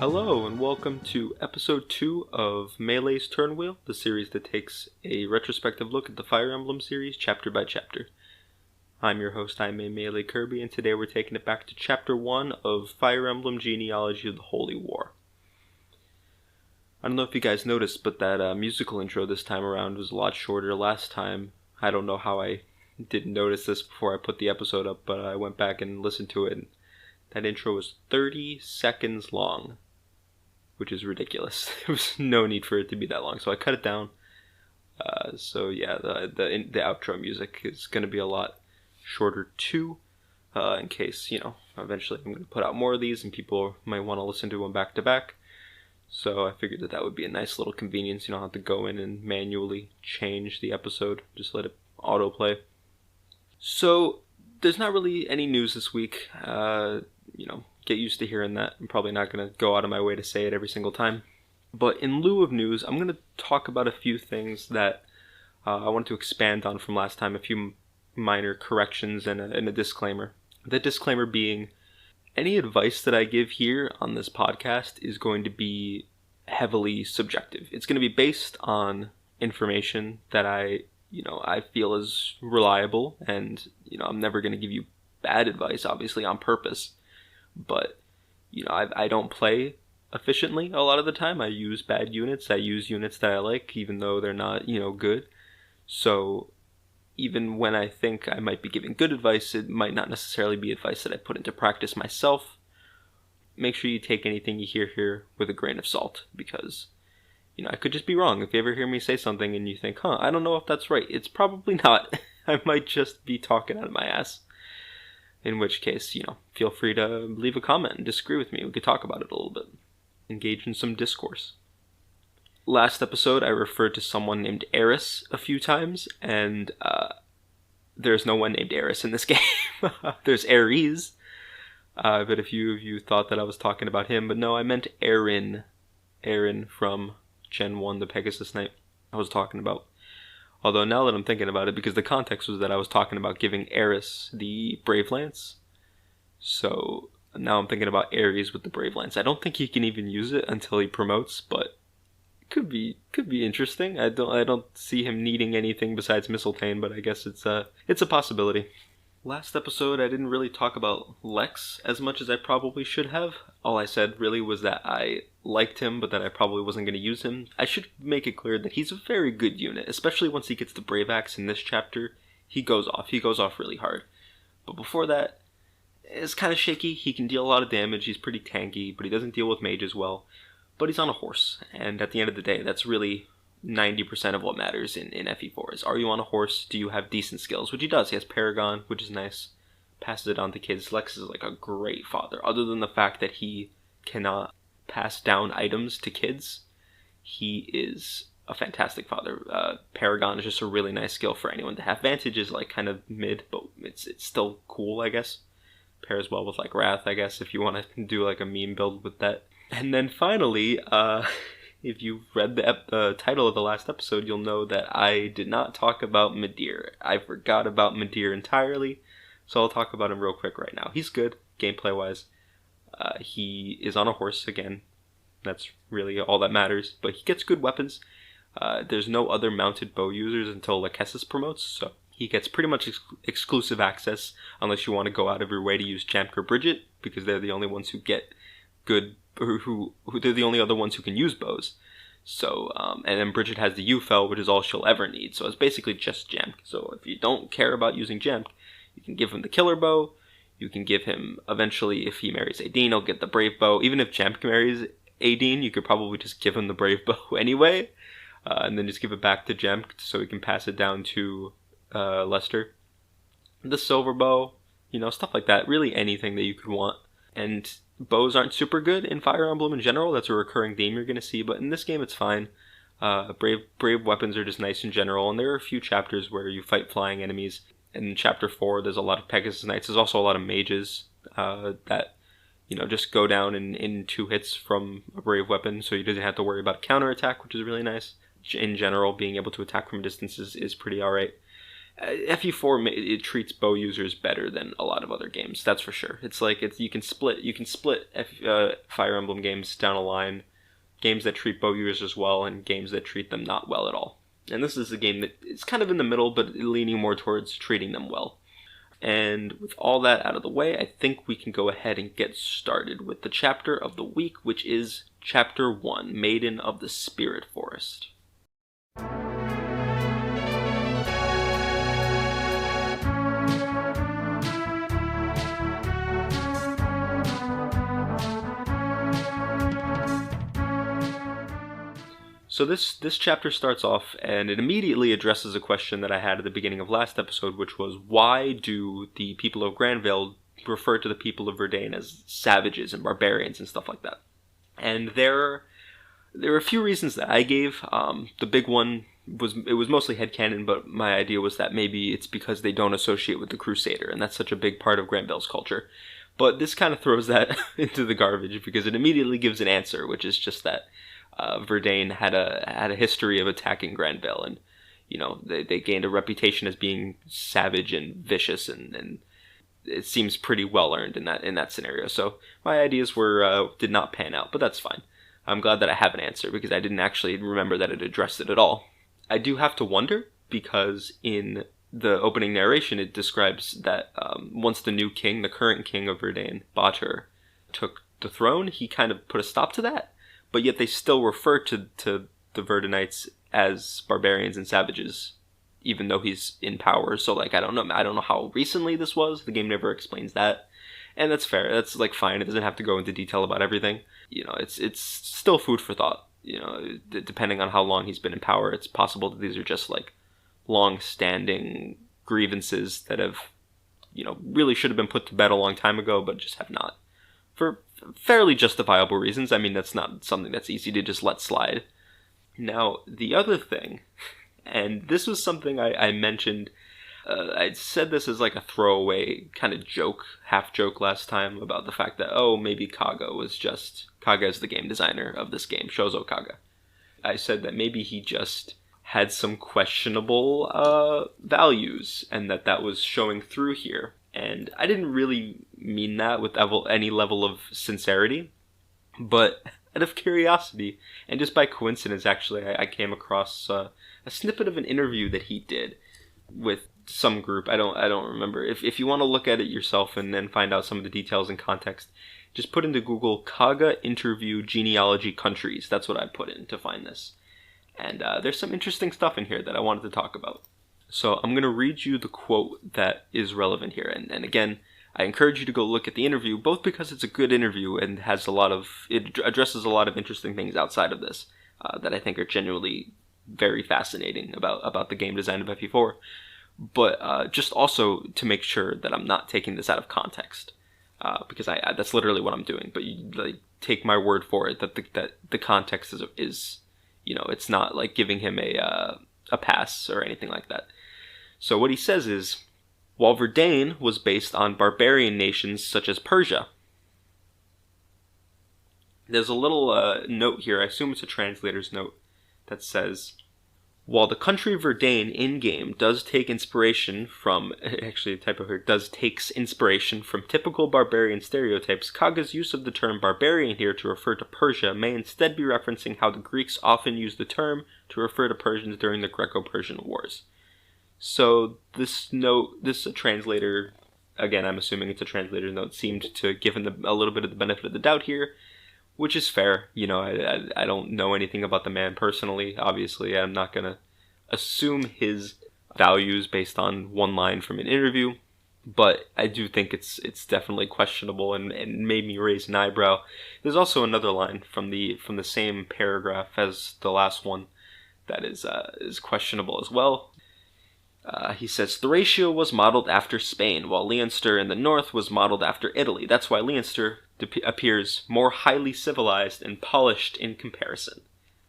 Hello and welcome to episode 2 of Melee's Turnwheel, the series that takes a retrospective look at the Fire Emblem series chapter by chapter. I'm your host, I'm Melee Kirby, and today we're taking it back to chapter 1 of Fire Emblem Genealogy of the Holy War. I don't know if you guys noticed, but that musical intro this time around was a lot shorter last time. I don't know how I didn't notice this before I put the episode up, but I went back and listened to it, and that intro was 30 seconds long. Which is ridiculous. There was no need for it to be that long, so I cut it down. The outro music is going to be a lot shorter too, in case, eventually I'm going to put out more of these and people might want to listen to them back to back. So I figured that would be a nice little convenience. You don't have to go in and manually change the episode. Just let it autoplay. So there's not really any news this week. Get used to hearing that. I'm probably not going to go out of my way to say it every single time. But in lieu of news, I'm going to talk about a few things that I want to expand on from last time, a few minor corrections and a disclaimer. The disclaimer being, any advice that I give here on this podcast is going to be heavily subjective. It's going to be based on information that I feel is reliable, and, I'm never going to give you bad advice, obviously, on purpose. But, I don't play efficiently a lot of the time. I use bad units. I use units that I like, even though they're not, good. So, even when I think I might be giving good advice, it might not necessarily be advice that I put into practice myself. Make sure you take anything you hear here with a grain of salt, because, I could just be wrong. If you ever hear me say something and you think, I don't know if that's right, it's probably not. I might just be talking out of my ass. In which case, feel free to leave a comment and disagree with me. We could talk about it a little bit. Engage in some discourse. Last episode, I referred to someone named Eris a few times, and there's no one named Eris in this game. There's Ares, but a few of you thought that I was talking about him, but no, I meant Aaron. Aaron from Gen 1, the Pegasus Knight, I was talking about. Although now that I'm thinking about it, because the context was that I was talking about giving Eris the Brave Lance. So now I'm thinking about Ares with the Brave Lance. I don't think he can even use it until he promotes, but it could be interesting. I don't see him needing anything besides Mistletoe, but I guess it's a possibility. Last episode, I didn't really talk about Lex as much as I probably should have. All I said really was that I liked him, but that I probably wasn't going to use him. I should make it clear that he's a very good unit, especially once he gets the Brave Axe in this chapter. He goes off really hard. But before that, it's kind of shaky. He can deal a lot of damage, he's pretty tanky, but he doesn't deal with mages well. But he's on a horse, and at the end of the day, that's really 90% of what matters in FE4 is, are you on a horse? Do you have decent skills? Which he does. He has Paragon, which is nice. Passes it on to kids. Lex is like a great father. Other than the fact that he cannot pass down items to kids, he is a fantastic father. Paragon is just a really nice skill for anyone to have. Vantage is like kind of mid, but it's still cool, I guess. Pairs well with like Wrath, I guess, if you want to do like a meme build with that. And then finally, if you read the title of the last episode, you'll know that I did not talk about Midir. I forgot about Midir entirely, so I'll talk about him real quick right now. He's good, gameplay-wise. He is on a horse again. That's really all that matters, but he gets good weapons. There's no other mounted bow users until Lachesis promotes, so he gets pretty much exclusive access unless you want to go out of your way to use Jamk or Bridget, because they're the only ones who get good, who they're the only other ones who can use bows. So, and then Bridget has the U-Fel, which is all she'll ever need, so it's basically just Jamk. So if you don't care about using Jamk, you can give him the Killer Bow, you can give him, eventually, if he marries Aideen, he'll get the Brave Bow. Even if Jamk marries Aideen, you could probably just give him the Brave Bow anyway, and then just give it back to Jamk so he can pass it down to Lester. The Silver Bow, stuff like that. Really anything that you could want. And bows aren't super good in Fire Emblem in general. That's a recurring theme you're going to see, but in this game it's fine. Brave weapons are just nice in general, and there are a few chapters where you fight flying enemies. In Chapter 4, there's a lot of Pegasus Knights. There's also a lot of mages that, just go down in 2 hits from a brave weapon, so you doesn't have to worry about counterattack, which is really nice. In general, being able to attack from a distance is pretty alright. FE4 it treats bow users better than a lot of other games. That's for sure. It's like you can split Fire Emblem games down a line, games that treat bow users well and games that treat them not well at all. And this is a game that is kind of in the middle, but leaning more towards treating them well. And with all that out of the way, I think we can go ahead and get started with the chapter of the week, which is Chapter 1, Maiden of the Spirit Forest. So this chapter starts off, and it immediately addresses a question that I had at the beginning of last episode, which was, why do the people of Granville refer to the people of Verdane as savages and barbarians and stuff like that? And there are a few reasons that I gave. The big one was mostly headcanon, but my idea was that maybe it's because they don't associate with the Crusader, and that's such a big part of Granville's culture. But this kind of throws that into the garbage, because it immediately gives an answer, which is just that Verdane had a history of attacking Granville, and they gained a reputation as being savage and vicious, and it seems pretty well earned in that scenario. So my ideas did not pan out, but that's fine. I'm glad that I have an answer, because I didn't actually remember that it addressed it at all. I do have to wonder, because in the opening narration it describes that once the new king, the current king of Verdane, Loptyr, took the throne, he kind of put a stop to that. But yet they still refer to the Verdanites as barbarians and savages, even though he's in power. So I don't know how recently this was. The game never explains that, and that's fair. That's fine. It doesn't have to go into detail about everything. It's still food for thought. Depending on how long he's been in power, it's possible that these are just long-standing grievances that have really should have been put to bed a long time ago, but just have not, for fairly justifiable reasons. I mean, that's not something that's easy to just let slide. Now, the other thing, and this was something I mentioned, I said this as a throwaway kind of half joke last time, about the fact that, maybe Kaga is the game designer of this game, Shozo Kaga. I said that maybe he just had some questionable values, and that was showing through here. And I didn't really mean that with any level of sincerity, but out of curiosity, and just by coincidence, actually, I came across a snippet of an interview that he did with some group. I don't remember. If you want to look at it yourself and then find out some of the details and context, just put into Google Kaga interview genealogy countries. That's what I put in to find this. And there's some interesting stuff in here that I wanted to talk about. So I'm going to read you the quote that is relevant here. And again, I encourage you to go look at the interview, both because it's a good interview and it addresses a lot of interesting things outside of this that I think are genuinely very fascinating about the game design of FE4, but just also to make sure that I'm not taking this out of context, because that's literally what I'm doing. But you take my word for it that the context is it's not giving him a pass or anything like that. So what he says is, while Verdane was based on barbarian nations such as Persia. There's a little note here, I assume it's a translator's note, that says, while the country Verdane in-game does take inspiration from, actually a typo here, takes inspiration from typical barbarian stereotypes, Kaga's use of the term barbarian here to refer to Persia may instead be referencing how the Greeks often used the term to refer to Persians during the Greco-Persian Wars. So this translator, again, I'm assuming it's a translator's note, seemed to give him a little bit of the benefit of the doubt here, which is fair. I don't know anything about the man personally. Obviously, I'm not going to assume his values based on one line from an interview, but I do think it's definitely questionable and made me raise an eyebrow. There's also another line from the same paragraph as the last one that is questionable as well. He says, Thracia was modeled after Spain, while Leinster in the north was modeled after Italy. That's why Leinster appears more highly civilized and polished in comparison.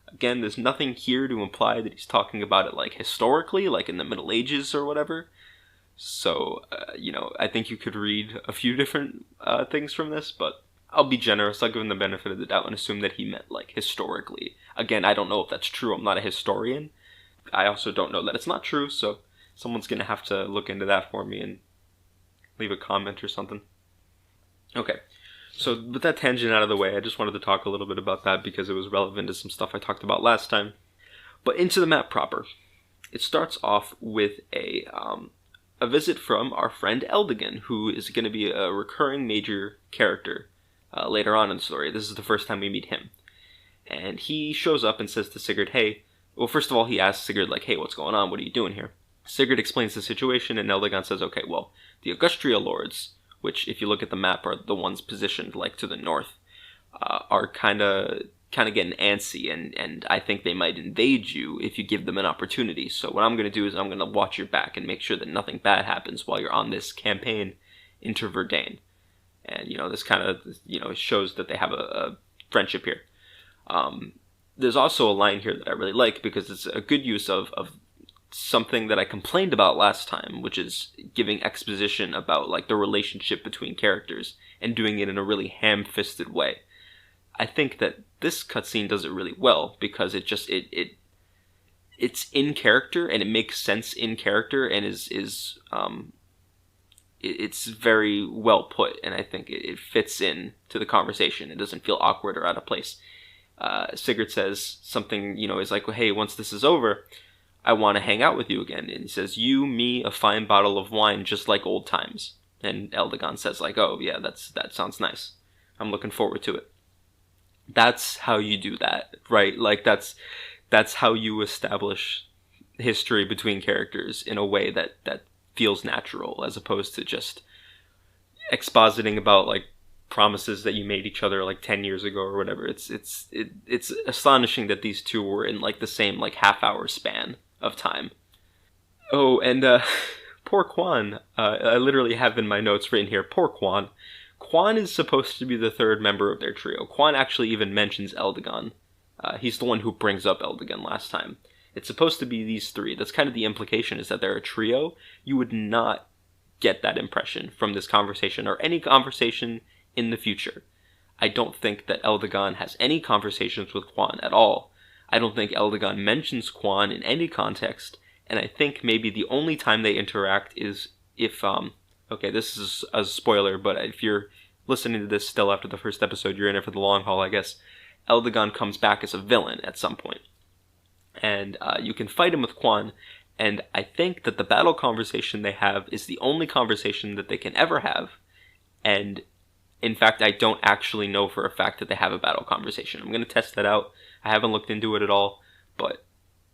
Again, there's nothing here to imply that he's talking about it historically, in the Middle Ages or whatever. So, I think you could read a few different things from this, but I'll be generous. I'll give him the benefit of the doubt and assume that he meant historically. Again, I don't know if that's true. I'm not a historian. I also don't know that it's not true, so Someone's going to have to look into that for me and leave a comment or something. Okay, so with that tangent out of the way, I just wanted to talk a little bit about that because it was relevant to some stuff I talked about last time. But into the map proper. It starts off with a visit from our friend Eldigan, who is going to be a recurring major character later on in the story. This is the first time we meet him. And he shows up and says to Sigurd, hey, well, first of all, he asks Sigurd, like, hey, what's going on? What are you doing here? Sigurd explains the situation, and Eldigan says, okay, well, the Augustria lords, which, if you look at the map, are the ones positioned, like, to the north, are kind of getting antsy, and I think they might invade you if you give them an opportunity. So what I'm going to do is I'm going to watch your back and make sure that nothing bad happens while you're on this campaign into Verdane. And, this kind of, shows that they have a friendship here. There's also a line here that I really like because it's a good use of something that I complained about last time, which is giving exposition about like the relationship between characters and doing it in a really ham-fisted way. I think that this cutscene does it really well because it just it's in character and it makes sense in character and it's very well put, and I think it fits in to the conversation. It doesn't feel awkward or out of place. Sigurd says something, is like, well, hey, once this is over, I want to hang out with you again. And he says, you, me, a fine bottle of wine, just like old times. And Eldigan says, like, oh, yeah, that sounds nice. I'm looking forward to it. That's how you do that, right? Like, that's how you establish history between characters in a way that feels natural, as opposed to just expositing about, like, promises that you made each other like 10 years ago or whatever. It's astonishing that these two were in like the same like half-hour span of time. Oh, and poor Quan. I literally have in my notes written here, poor Quan. Quan is supposed to be the third member of their trio. Quan actually even mentions Eldigan. He's the one who brings up Eldigan last time. It's supposed to be these three. That's kind of the implication, is that they're a trio. You would not get that impression from this conversation or any conversation in the future. I don't think that Eldigan has any conversations with Quan at all. I don't think Eldigan mentions Quan in any context, and I think maybe the only time they interact is if, okay, this is a spoiler, but if you're listening to this still after the first episode, you're in it for the long haul, I guess. Eldigan comes back as a villain at some point. And you can fight him with Quan, and I think that the battle conversation they have is the only conversation that they can ever have, and in fact, I don't actually know for a fact that they have a battle conversation. I'm going to test that out. I haven't looked into it at all, but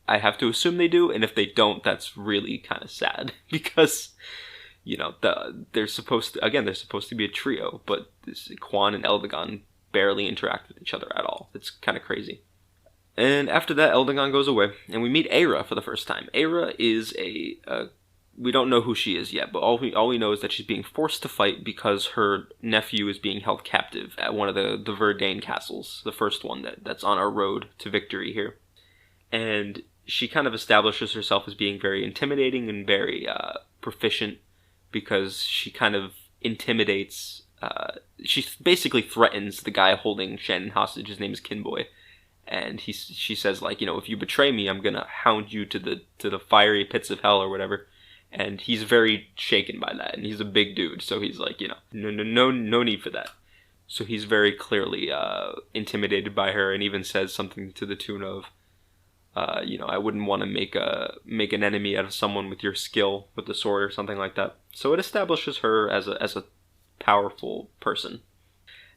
I have to assume they do, and if they don't, that's really kind of sad, because, they're supposed to be a trio, but Quan and Eldigan barely interact with each other at all. It's kind of crazy. And after that, Eldigan goes away, and we meet Eira for the first time. Eira is we don't know who she is yet, but all we know is that she's being forced to fight because her nephew is being held captive at one of the Verdane castles, the first one that's on our road to victory here. And she kind of establishes herself as being very intimidating and very proficient because she kind of intimidates, she basically threatens the guy holding Shannon hostage. His name is Kinboy. And she says, like, if you betray me, I'm gonna hound you to the fiery pits of hell or whatever. And he's very shaken by that, and he's a big dude, so he's like, no need for that. So he's very clearly intimidated by her, and even says something to the tune of, I wouldn't want to make an enemy out of someone with your skill with the sword or something like that. So it establishes her as a powerful person.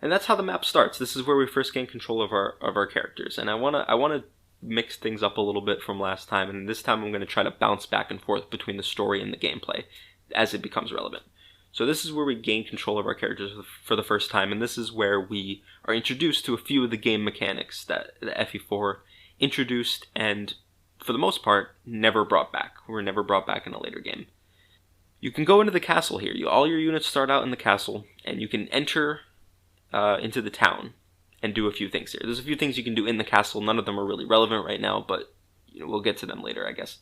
And that's how the map starts. This is where we first gain control of our characters, and I wanna mix things up a little bit from last time, and this time I'm going to try to bounce back and forth between the story and the gameplay as it becomes relevant. So this is where we gain control of our characters for the first time, and this is where we are introduced to a few of the game mechanics that the FE4 introduced and, for the most part, never brought back. Were never brought back in a later game. You can go into the castle here. All your units start out in the castle, and you can enter into the town and do a few things here. There's a few things you can do in the castle. None of them are really relevant right now, but we'll get to them later, I guess.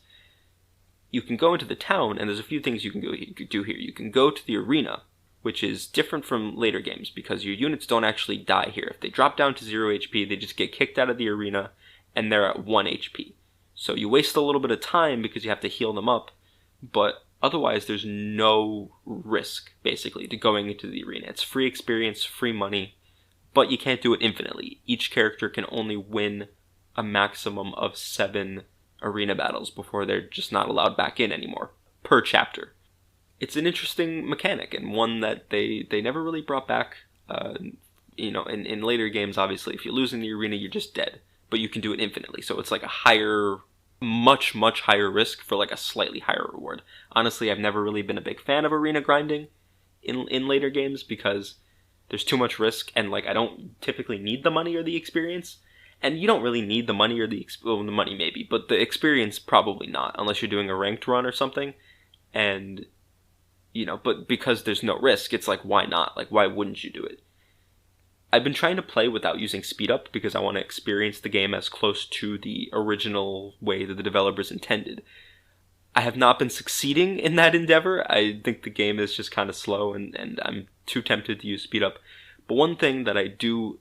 You can go into the town, and there's a few things you can do here. You can go to the arena, which is different from later games, because your units don't actually die here. If they drop down to 0 HP, they just get kicked out of the arena, and they're at 1 HP. So you waste a little bit of time because you have to heal them up, but otherwise there's no risk, basically, to going into the arena. It's free experience, free money, but you can't do it infinitely. Each character can only win a maximum of 7 arena battles before they're just not allowed back in anymore, per chapter. It's an interesting mechanic, and one that they never really brought back. In later games, obviously, if you lose in the arena, you're just dead, but you can do it infinitely, so it's like a higher, much higher risk for like a slightly higher reward. Honestly, I've never really been a big fan of arena grinding in later games because there's too much risk, and like I don't typically need the money or the experience. And you don't really need the money or the money maybe, but the experience probably not, unless you're doing a ranked run or something. And but because there's no risk, it's like, why not? Like, why wouldn't you do it? I've been trying to play without using speed up because I want to experience the game as close to the original way that the developers intended. I have not been succeeding in that endeavor. I think the game is just kind of slow, and I'm too tempted to use speed up. But one thing that I do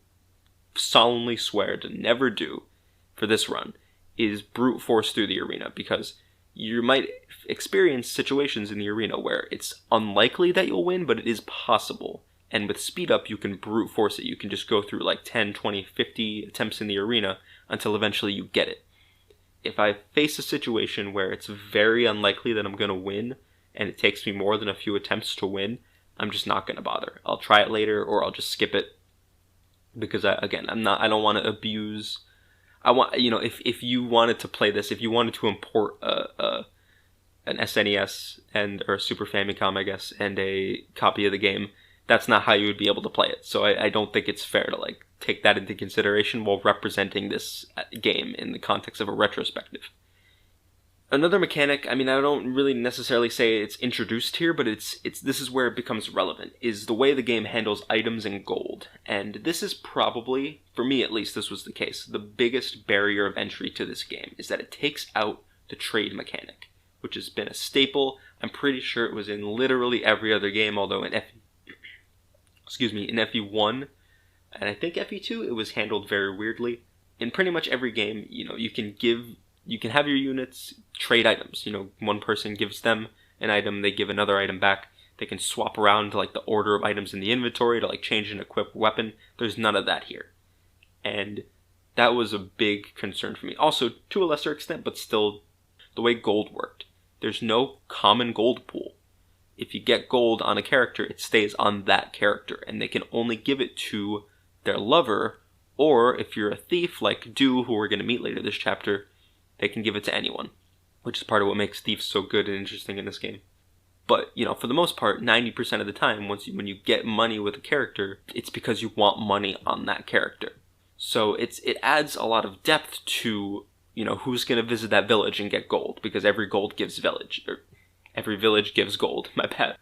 solemnly swear to never do for this run is brute force through the arena, because you might experience situations in the arena where it's unlikely that you'll win, but it is possible. And with speed up, you can brute force it. You can just go through like 10, 20, 50 attempts in the arena until eventually you get it. If I face a situation where it's very unlikely that I'm going to win, and it takes me more than a few attempts to win, I'm just not going to bother. I'll try it later, or I'll just skip it. Because I don't want to abuse. I want, if you wanted to play this, if you wanted to import an SNES or a Super Famicom, I guess, and a copy of the game, that's not how you would be able to play it. So I don't think it's fair to like take that into consideration while representing this game in the context of a retrospective. Another mechanic, I don't really necessarily say it's introduced here, but this is where it becomes relevant, is the way the game handles items and gold. And this is probably, for me at least, this was the case, the biggest barrier of entry to this game, is that it takes out the trade mechanic, which has been a staple. I'm pretty sure it was in literally every other game, although in FE1, and I think FE2, it was handled very weirdly. In pretty much every game, you can have your units trade items. One person gives them an item, they give another item back. They can swap around like the order of items in the inventory to like change and equip weapon. There's none of that here. And that was a big concern for me. Also, to a lesser extent, but still, the way gold worked. There's no common gold pool. If you get gold on a character, it stays on that character, and they can only give it to their lover, or if you're a thief like Do, who we're going to meet later this chapter, they can give it to anyone, which is part of what makes thieves so good and interesting in this game. But, for the most part, 90% of the time, when you get money with a character, it's because you want money on that character. So it adds a lot of depth to, who's going to visit that village and get gold, because every village gives gold, my bad.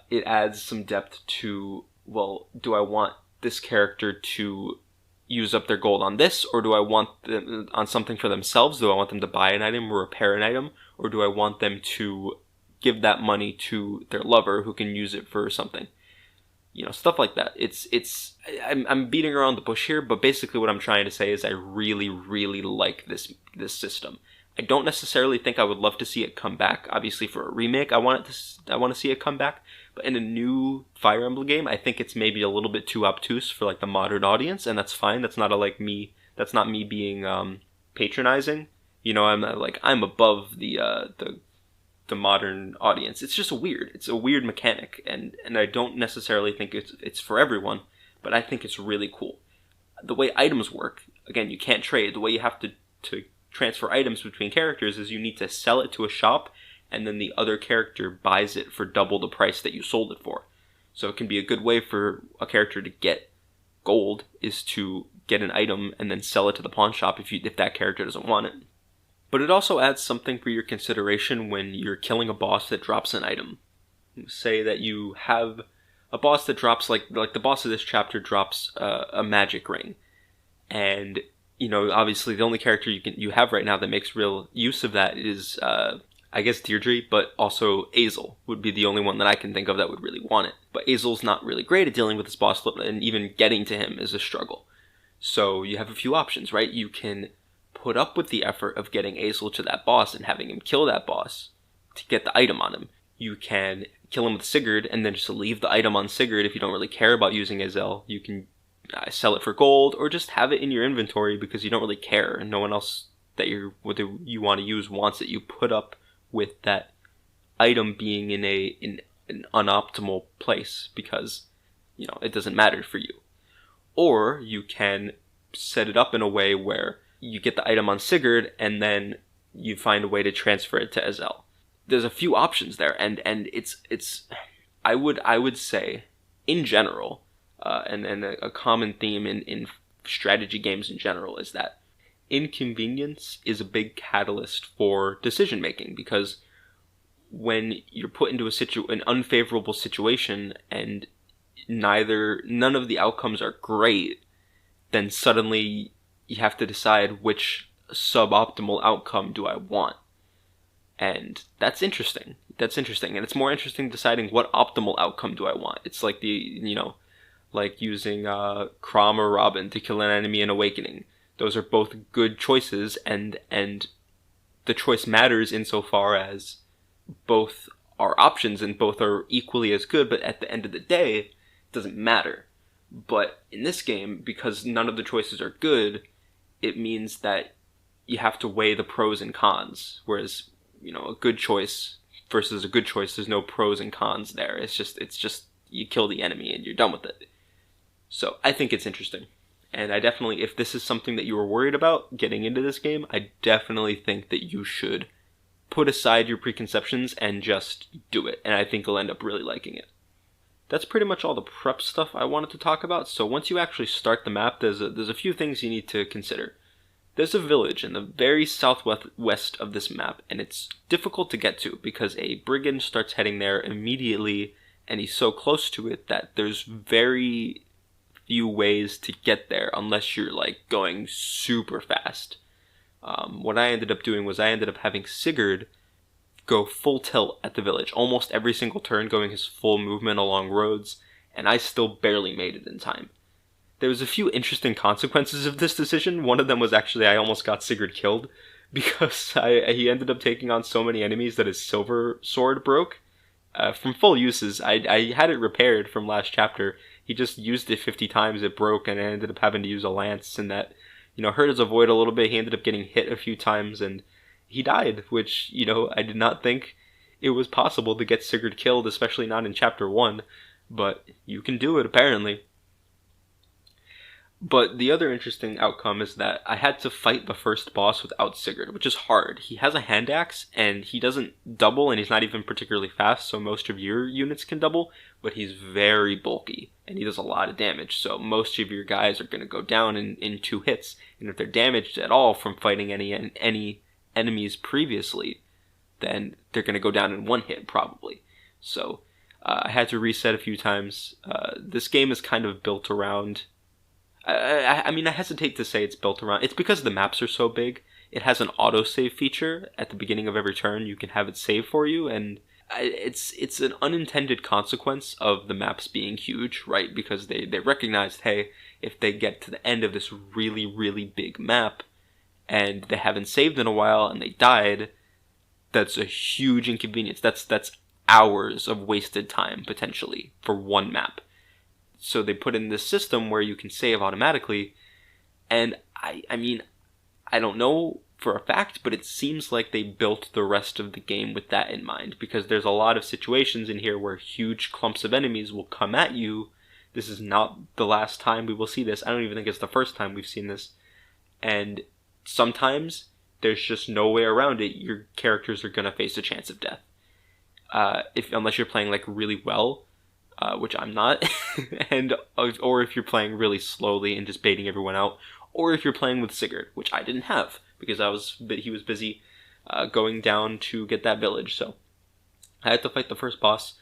It adds some depth to, well, do I want this character to use up their gold on this, or do I want them on something for themselves? Do I want them to buy an item or repair an item, or do I want them to give that money to their lover who can use it for something? Stuff like that. I'm beating around the bush here, but basically what I'm trying to say is I really, really like this system. I don't necessarily think I would love to see it come back. Obviously, for a remake, I want to see it come back. But in a new Fire Emblem game, I think it's maybe a little bit too obtuse for like the modern audience, and that's fine. That's not That's not me being patronizing. I'm above the modern audience. It's just it's a weird mechanic, and I don't necessarily think it's for everyone, but I think it's really cool. The way items work, again, you can't trade. The way you have to transfer items between characters is you need to sell it to a shop, and then the other character buys it for double the price that you sold it for. So it can be a good way for a character to get gold is to get an item and then sell it to the pawn shop if that character doesn't want it. But it also adds something for your consideration when you're killing a boss that drops an item. Say that you have a boss that drops, like the boss of this chapter drops a magic ring. And, obviously the only character you have right now that makes real use of that is, I guess Dierdre, but also Azel would be the only one that I can think of that would really want it. But Azel's not really great at dealing with this boss, and even getting to him is a struggle. So you have a few options, right? You can put up with the effort of getting Azel to that boss and having him kill that boss, to get the item on him. You can kill him with Sigurd and then just leave the item on Sigurd if you don't really care about using Azel. You can sell it for gold or just have it in your inventory because you don't really care and no one else that you want to use wants it. You put up with that item being in an unoptimal place because, it doesn't matter for you. Or you can set it up in a way where you get the item on Sigurd and then you find a way to transfer it to Azel. There's a few options there, and it's I would say in general, and a common theme in strategy games in general is that inconvenience is a big catalyst for decision making, because when you're put into an unfavorable situation and none of the outcomes are great, then suddenly you have to decide which suboptimal outcome do I want. And that's interesting. And it's more interesting deciding what optimal outcome do I want. It's like like using Crom or Robin to kill an enemy in Awakening. Those are both good choices, and the choice matters insofar as both are options and both are equally as good, but at the end of the day, it doesn't matter. But in this game, because none of the choices are good, it means that you have to weigh the pros and cons, whereas a good choice versus a good choice, there's no pros and cons there. It's just you kill the enemy and you're done with it. So I think it's interesting. And I definitely, if this is something that you were worried about getting into this game, I definitely think that you should put aside your preconceptions and just do it. And I think you'll end up really liking it. That's pretty much all the prep stuff I wanted to talk about. So once you actually start the map, there's a few things you need to consider. There's a village in the very southwest of this map, and it's difficult to get to because a brigand starts heading there immediately, and he's so close to it that there's very few ways to get there unless you're going super fast. What I ended up doing was I ended up having Sigurd go full tilt at the village, almost every single turn going his full movement along roads, and I still barely made it in time. There was a few interesting consequences of this decision. One of them was actually I almost got Sigurd killed because he ended up taking on so many enemies that his silver sword broke. From full uses, I had it repaired from last chapter. He just used it 50 times, it broke, and I ended up having to use a lance, and that hurt his avoid a little bit. He ended up getting hit a few times, and he died, which, I did not think it was possible to get Sigurd killed, especially not in Chapter 1, but you can do it, apparently. But the other interesting outcome is that I had to fight the first boss without Sigurd, which is hard. He has a hand axe, and he doesn't double, and he's not even particularly fast, so most of your units can double, but he's very bulky, and he does a lot of damage, so most of your guys are going to go down in 2 hits, and if they're damaged at all from fighting any enemies previously, then they're going to go down in 1 hit, probably. So, I had to reset a few times. This game is kind of built around... I mean, I hesitate to say it's built around... It's because the maps are so big. It has an autosave feature at the beginning of every turn. You can have it save for you, and it's an unintended consequence of the maps being huge, right? Because they recognized, hey, if they get to the end of this really, really big map, and they haven't saved in a while, and they died, that's a huge inconvenience. That's hours of wasted time, potentially, for one map. So they put in this system where you can save automatically, and I mean, I don't know for a fact, but it seems like they built the rest of the game with that in mind, because there's a lot of situations in here where huge clumps of enemies will come at you. This is not the last time we will see this. I don't even think it's the first time we've seen this. And sometimes there's just no way around it. Your characters are going to face a chance of death. Unless you're playing really well, which I'm not, or if you're playing really slowly and just baiting everyone out, or if you're playing with Sigurd, which I didn't have, because he was busy going down to get that village, so I had to fight the first boss.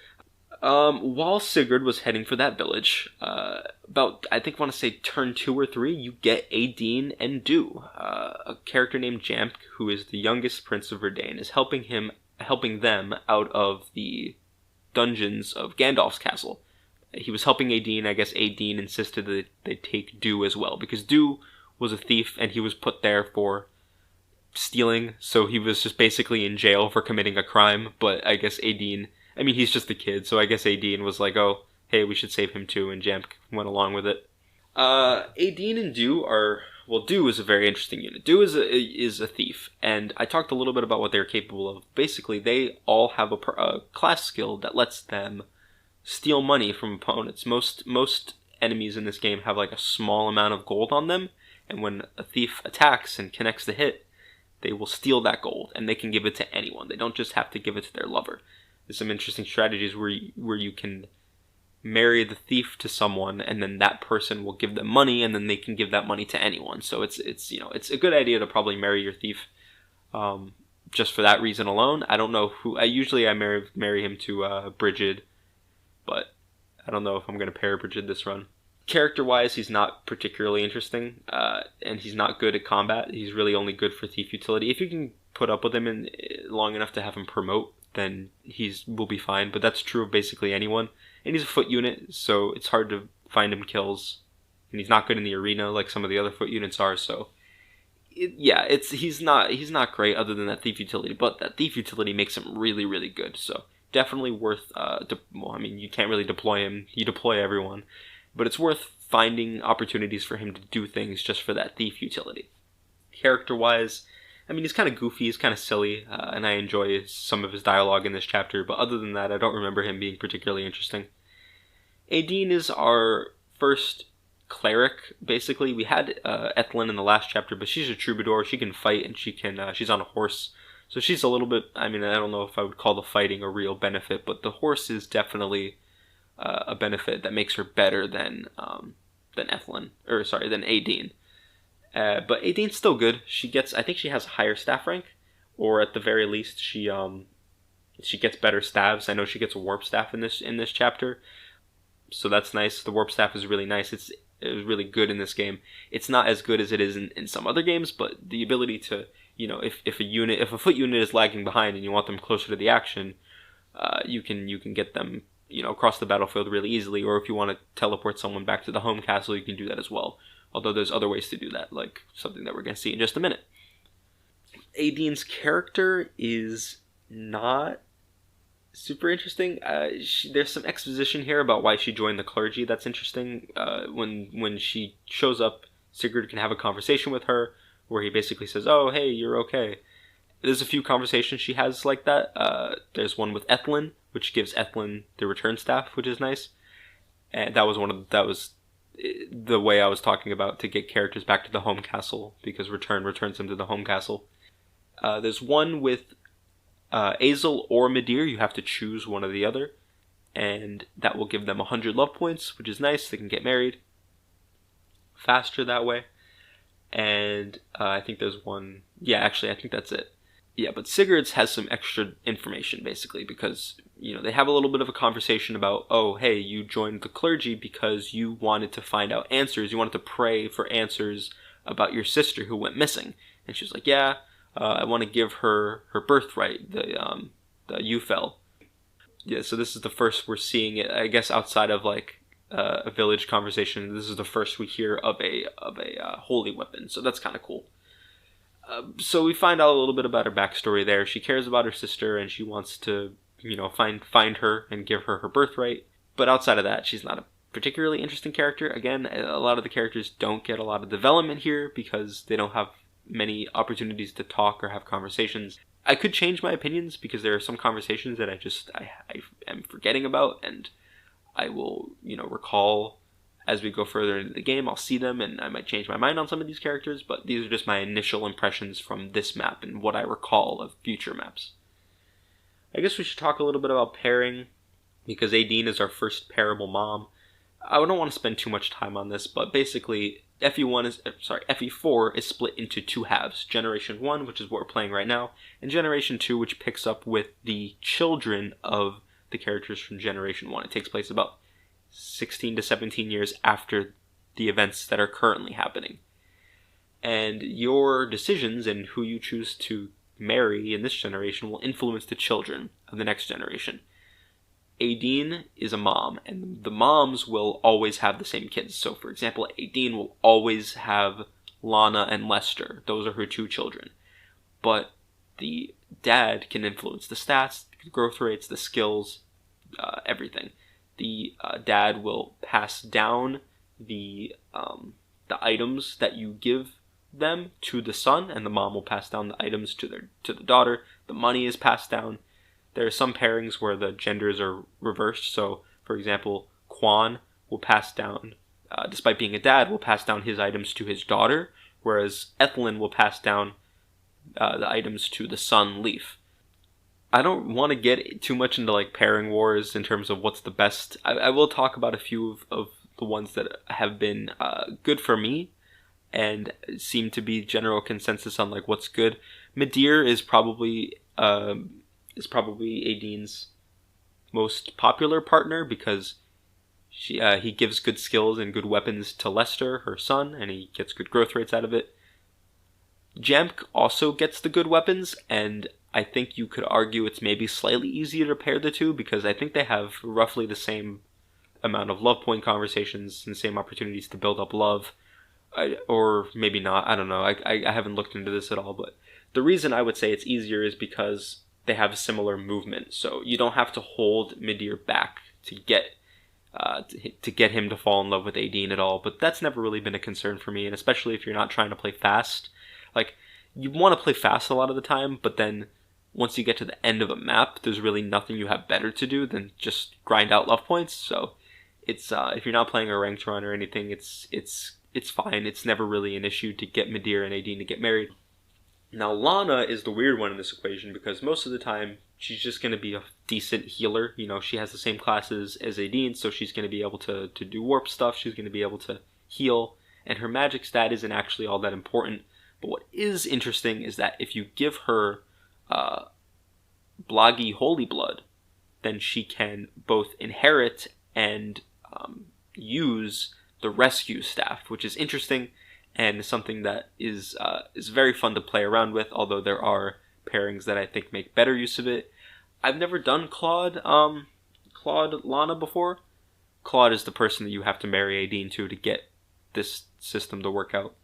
While Sigurd was heading for that village, about, I think I want to say turn 2 or 3, you get Adine and Du. A character named Jamp, who is the youngest prince of Verdane, is helping them out of the dungeons of Gandalf's castle. He was helping Adine. I guess Adine insisted that they take Du as well, because Du was a thief, and he was put there stealing, so he was just basically in jail for committing a crime, but I guess Adine, I mean, he's just a kid, so I guess Adine was like, oh, hey, we should save him too, and Jamp went along with it. Adine and Do are, well, Do is a very interesting unit. Do is a thief, and I talked a little bit about what they're capable of. Basically, they all have a class skill that lets them steal money from opponents. Most enemies in this game have like a small amount of gold on them, and when a thief attacks and connects the hit, they will steal that gold, and they can give it to anyone. They don't just have to give it to their lover. There's some interesting strategies where you can marry the thief to someone, and then that person will give them money, and then they can give that money to anyone. So it's a good idea to probably marry your thief, just for that reason alone. I don't know who. I marry him to Brigid, but I don't know if I'm gonna pair Brigid this run. Character-wise, he's not particularly interesting, and he's not good at combat. He's really only good for thief utility. If you can put up with him long enough to have him promote, then will be fine. But that's true of basically anyone. And he's a foot unit, so it's hard to find him kills. And he's not good in the arena like some of the other foot units are. So he's not great other than that thief utility. But that thief utility makes him really, really good. So definitely worth. You can't really deploy him. You deploy everyone. But it's worth finding opportunities for him to do things just for that thief utility. Character-wise, he's kind of goofy, he's kind of silly, and I enjoy some of his dialogue in this chapter, but other than that, I don't remember him being particularly interesting. Adine is our first cleric, basically. We had Ethlyn in the last chapter, but she's a troubadour, she can fight, and she's on a horse. So she's a little bit, I don't know if I would call the fighting a real benefit, but the horse is definitely a benefit that makes her better than Ethlyn, than Adine. But Adine's still good. I think she has a higher staff rank, or at the very least, she gets better staves. I know she gets a warp staff in this chapter, so that's nice. The warp staff is really nice. It was really good in this game. It's not as good as it is in some other games, but the ability to, if a foot unit is lagging behind and you want them closer to the action, you can get them across the battlefield really easily, or if you want to teleport someone back to the home castle, you can do that as well. Although there's other ways to do that, like something that we're going to see in just a minute. Adine's character is not super interesting. There's some exposition here about why she joined the clergy that's interesting. When she shows up, Sigurd can have a conversation with her, where he basically says, oh, hey, you're okay. There's a few conversations she has like that. There's one with Ethlyn, which gives Ethlyn the return staff, which is nice. And that was the way I was talking about to get characters back to the home castle, because return returns them to the home castle. There's one with Azel or Midir. You have to choose one or the other, and that will give them 100 love points, which is nice. They can get married faster that way. And I think there's one. Yeah, actually, I think that's it. Yeah, but Sigurd's has some extra information, basically, because, they have a little bit of a conversation about, oh, hey, you joined the clergy because you wanted to find out answers. You wanted to pray for answers about your sister who went missing. And she was like, yeah, I want to give her birthright, the Ufel. Yeah, so this is the first we're seeing it, I guess, outside of, like, a village conversation. This is the first we hear of a holy weapon, so that's kind of cool. So we find out a little bit about her backstory there. She cares about her sister, and she wants to, find her and give her her birthright. But outside of that, she's not a particularly interesting character. Again, a lot of the characters don't get a lot of development here because they don't have many opportunities to talk or have conversations. I could change my opinions because there are some conversations that I am forgetting about, and I will, recall as we go further into the game. I'll see them, and I might change my mind on some of these characters, but these are just my initial impressions from this map and what I recall of future maps. I guess we should talk a little bit about pairing, because Adine is our first pairable mom. I don't want to spend too much time on this, but basically FE4 is split into two halves. Generation 1, which is what we're playing right now, and Generation 2, which picks up with the children of the characters from Generation 1. It takes place about 16 to 17 years after the events that are currently happening. And your decisions and who you choose to marry in this generation will influence the children of the next generation. Adine is a mom, and the moms will always have the same kids. So, for example, Adine will always have Lana and Lester. Those are her two children. but the dad can influence the stats, the growth rates, the skills, everything. The dad will pass down the items that you give them to the son, and the mom will pass down the items to the daughter. The money is passed down. There are some pairings where the genders are reversed. So, for example, Quan will pass down, despite being a dad, will pass down his items to his daughter, whereas Ethelyn will pass down the items to the son, Leaf. I don't want to get too much into like pairing wars in terms of what's the best. I will talk about a few of the ones that have been good for me and seem to be general consensus on like what's good. Midir is probably Aideen's most popular partner because he gives good skills and good weapons to Lester, her son, and he gets good growth rates out of it. Jamk also gets the good weapons, and I think you could argue it's maybe slightly easier to pair the two because I think they have roughly the same amount of love point conversations and same opportunities to build up love. Or maybe not, I don't know. I haven't looked into this at all, but the reason I would say it's easier is because they have a similar movement, so you don't have to hold Midir back to get him to fall in love with Aideen at all, but that's never really been a concern for me, and especially if you're not trying to play fast. Like, you want to play fast a lot of the time, but then once you get to the end of a map, there's really nothing you have better to do than just grind out love points, so it's if you're not playing a ranked run or anything, it's fine. It's never really an issue to get Midir and Aideen to get married. Now, Lana is the weird one in this equation because most of the time she's just going to be a decent healer. You know, she has the same classes as Aideen, so she's going to be able to do warp stuff. She's going to be able to heal, and her magic stat isn't actually all that important. But what is interesting is that if you give her Bloggy Holy Blood, then she can both inherit and use the rescue staff, which is interesting and something that is very fun to play around with, although there are pairings that I think make better use of it. I've never done Claude Lana before. Claude is the person that you have to marry Aideen to get this system to work out.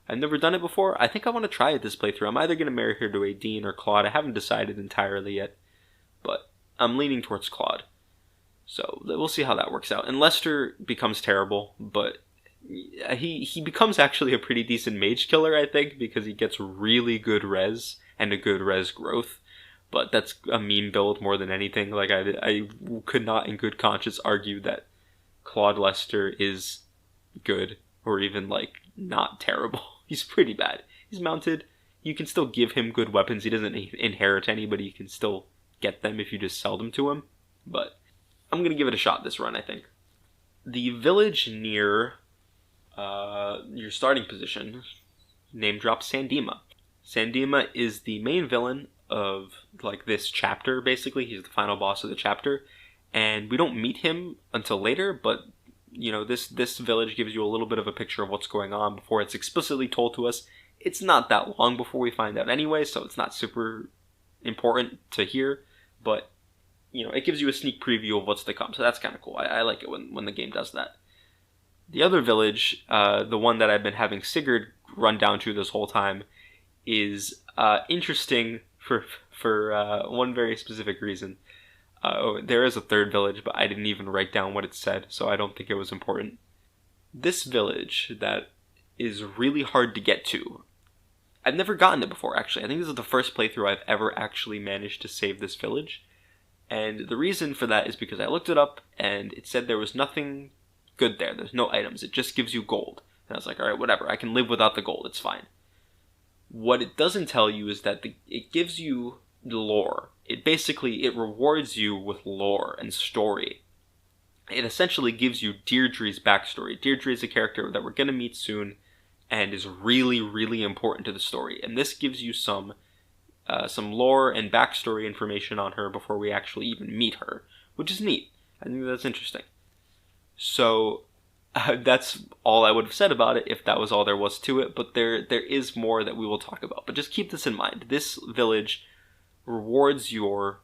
I've never done it before. I think I want to try it this playthrough. I'm either going to marry her to Aideen or Claude. I haven't decided entirely yet, but I'm leaning towards Claude. So we'll see how that works out. And Lester becomes terrible, but he becomes actually a pretty decent mage killer, I think, because he gets really good res and a good res growth. But that's a meme build more than anything. Like I could not in good conscience argue that Claude Lester is good or even like not terrible. He's pretty bad. He's mounted. You can still give him good weapons. He doesn't inherit any, but you can still get them if you just sell them to him. But I'm going to give it a shot this run, I think. The village near your starting position name drops Sandima. Sandima is the main villain of like this chapter, basically. He's the final boss of the chapter. And we don't meet him until later, but you know, this village gives you a little bit of a picture of what's going on before it's explicitly told to us. It's not that long before we find out anyway, so it's not super important to hear, but you know, it gives you a sneak preview of what's to come, so that's kind of cool. I like it when the game does that. The other village, the one that I've been having Sigurd run down to this whole time, is interesting for one very specific reason. There is a third village, but I didn't even write down what it said, so I don't think it was important. This village that is really hard to get to. I've never gotten it before, actually. I think this is the first playthrough I've ever actually managed to save this village. And the reason for that is because I looked it up, and it said there was nothing good there. There's no items. It just gives you gold. And I was like, alright, whatever. I can live without the gold. It's fine. What it doesn't tell you is that it gives you the lore. It rewards you with lore and story. It essentially gives you Dierdre's backstory. Dierdre is a character that we're going to meet soon and is really, really important to the story. And this gives you some lore and backstory information on her before we actually even meet her, which is neat. I think that's interesting. So that's all I would have said about it if that was all there was to it, but there is more that we will talk about. But just keep this in mind. This village rewards your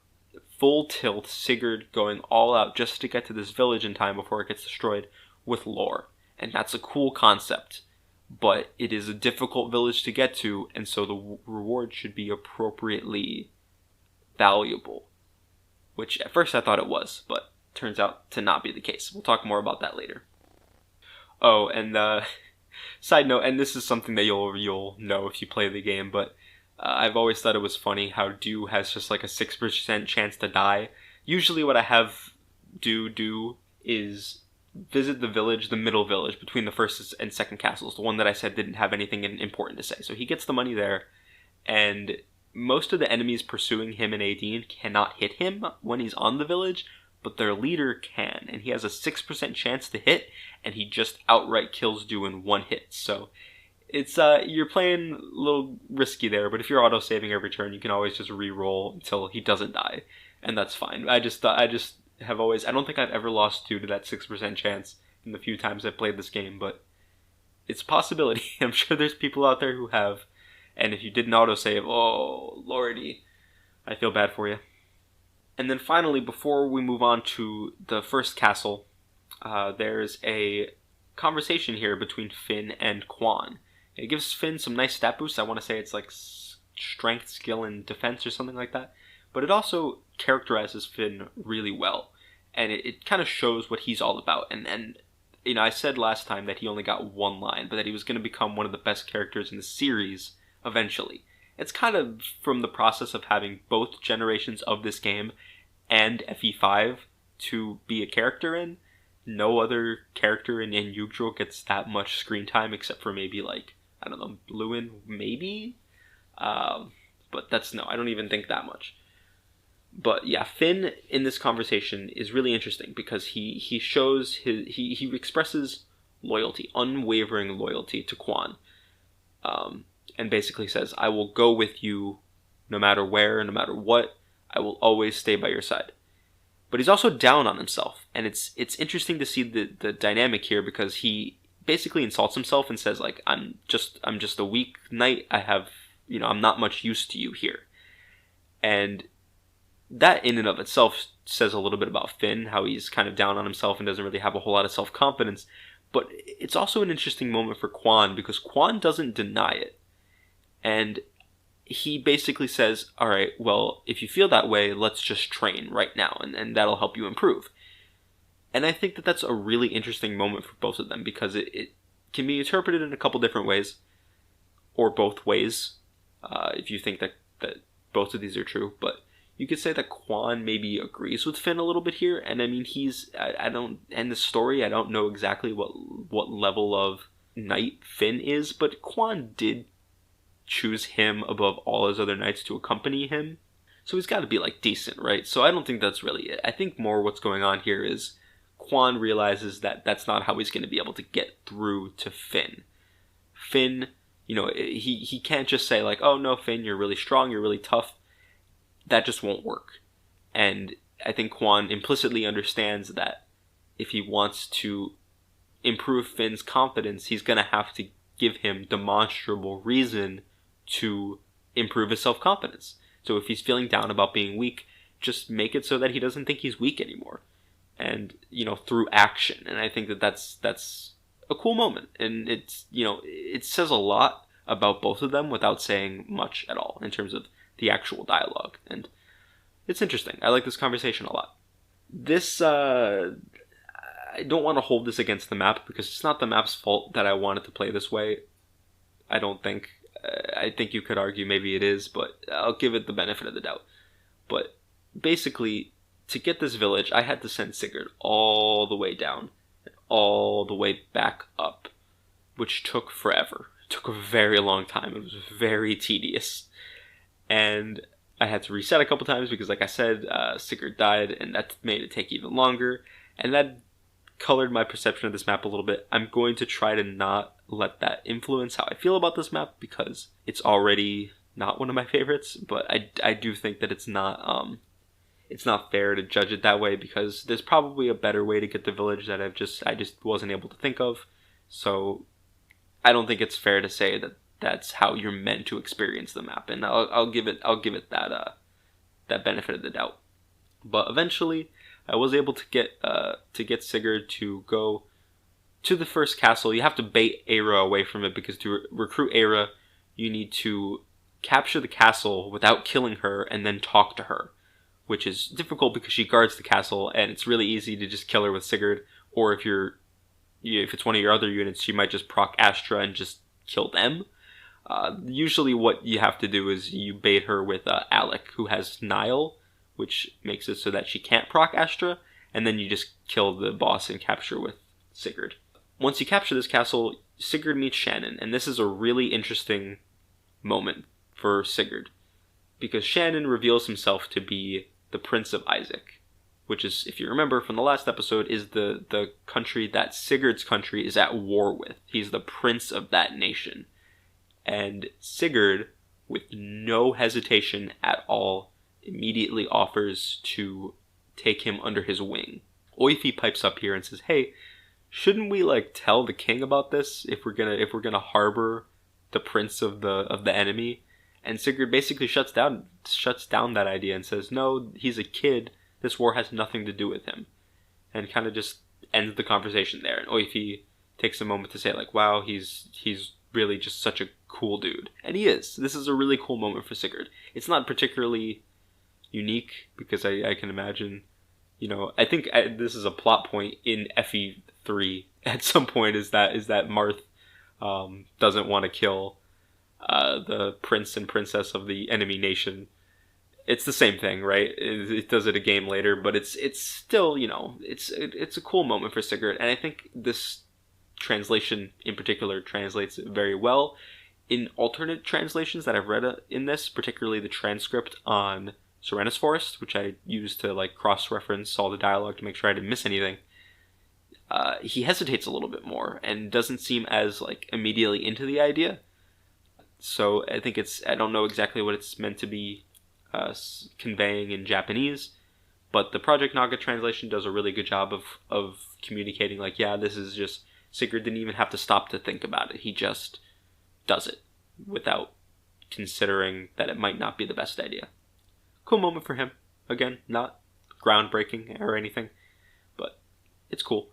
full tilt Sigurd going all out just to get to this village in time before it gets destroyed with lore. And that's a cool concept. but it is a difficult village to get to, and so the reward should be appropriately valuable. Which at first I thought it was, but turns out to not be the case. We'll talk more about that later. Oh, and side note, and this is something that you'll know if you play the game, but I've always thought it was funny how Do has just like a 6% chance to die. Usually what I have do is visit the middle village between the first and second castles, the one that I said didn't have anything important to say. So he gets the money there, and most of the enemies pursuing him and Adine cannot hit him when he's on the village, but their leader can, and he has a 6% chance to hit, and he just outright kills Do in one hit. So it's you're playing a little risky there, but if you're auto-saving every turn, you can always just re-roll until he doesn't die, and that's fine. I don't think I've ever lost due to that 6% chance in the few times I've played this game, but it's a possibility. I'm sure there's people out there who have, and if you didn't autosave, oh lordy, I feel bad for you. And then finally, before we move on to the first castle, there's a conversation here between Finn and Quan. It gives Finn some nice stat boosts. I want to say it's like strength, skill, and defense or something like that. But it also characterizes Finn really well. And it kind of shows what he's all about. And you know, I said last time that he only got one line, but that he was going to become one of the best characters in the series eventually. It's kind of from the process of having both generations of this game and FE5 to be a character in. No other character in Yggdrasil gets that much screen time except for maybe like, I don't know, Lewin, maybe? But I don't even think that much. But yeah, Finn in this conversation is really interesting because he he expresses loyalty, unwavering loyalty to Quan. And basically says, I will go with you no matter where, no matter what. I will always stay by your side. But he's also down on himself. And it's interesting to see the dynamic here because he basically insults himself and says, like, I'm just a weak knight. I'm not much use to you here. And that in and of itself says a little bit about Finn, how he's kind of down on himself and doesn't really have a whole lot of self-confidence. But it's also an interesting moment for Quan because Quan doesn't deny it. And he basically says, all right, well, if you feel that way, let's just train right now, and that'll help you improve. And I think that that's a really interesting moment for both of them because it can be interpreted in a couple different ways, or both ways, if you think that both of these are true. But you could say that Quan maybe agrees with Finn a little bit here, and I mean, in the story, I don't know exactly what level of knight Finn is, but Quan did choose him above all his other knights to accompany him. So he's got to be like decent, right? So I don't think that's really it. I think more what's going on here is Quan realizes that that's not how he's going to be able to get through to Finn. Finn, he can't just say like, oh no, Finn, you're really strong, you're really tough. That just won't work. And I think Quan implicitly understands that if he wants to improve Finn's confidence, he's going to have to give him demonstrable reason to improve his self-confidence. So if he's feeling down about being weak, just make it so that he doesn't think he's weak anymore. And, through action. And I think that that's a cool moment. And it says a lot about both of them without saying much at all in terms of the actual dialogue. And it's interesting. I like this conversation a lot. I don't want to hold this against the map because it's not the map's fault that I wanted to play this way. I don't think. I think you could argue maybe it is, but I'll give it the benefit of the doubt. But basically, to get this village, I had to send Sigurd all the way down and all the way back up, which took forever. It took a very long time. It was very tedious. And I had to reset a couple times because, like I said, Sigurd died, and that made it take even longer. And that colored my perception of this map a little bit. I'm going to try to not let that influence how I feel about this map because it's already not one of my favorites, but I do think that it's not fair to judge it that way because there's probably a better way to get the village that I just wasn't able to think of. So I don't think it's fair to say that that's how you're meant to experience the map, and I'll give it that benefit of the doubt. But eventually I was able to get Sigurd to go to the first castle, you have to bait Aira away from it, because to recruit Aira, you need to capture the castle without killing her and then talk to her, which is difficult because she guards the castle, and it's really easy to just kill her with Sigurd, or if it's one of your other units, she might just proc Astra and just kill them. Usually what you have to do is you bait her with Alec, who has Nile, which makes it so that she can't proc Astra, and then you just kill the boss and capture with Sigurd. Once you capture this castle, Sigurd meets Shannon, and this is a really interesting moment for Sigurd, because Shannon reveals himself to be the Prince of Isaac, which is, if you remember from the last episode, is the country that Sigurd's country is at war with. He's the prince of that nation. And Sigurd, with no hesitation at all, immediately offers to take him under his wing. Oyfi pipes up here and says, "Hey, shouldn't we tell the king about this if we're gonna harbor the prince of the enemy?" And Sigurd basically shuts down that idea and says, "No, he's a kid. This war has nothing to do with him," and kind of just ends the conversation there. And Oyfi takes a moment to say, "Wow, he's really just such a cool dude," and he is. This is a really cool moment for Sigurd. It's not particularly unique, because I can imagine, I think this is a plot point in FE3 at some point, is that Marth doesn't want to kill the prince and princess of the enemy nation. It's the same thing, right? It does it a game later, but it's still, it's a cool moment for Sigurd, and I think this translation in particular translates very well. In alternate translations that I've read in this, particularly the transcript on Serenus Forest, which I used to cross-reference all the dialogue to make sure I didn't miss anything, he hesitates a little bit more and doesn't seem as immediately into the idea. So I think I don't know exactly what it's meant to be conveying in Japanese, but the Project Naga translation does a really good job of communicating this is just, Sigurd didn't even have to stop to think about it. He just does it without considering that it might not be the best idea. Cool moment for him. Again, not groundbreaking or anything, but it's cool.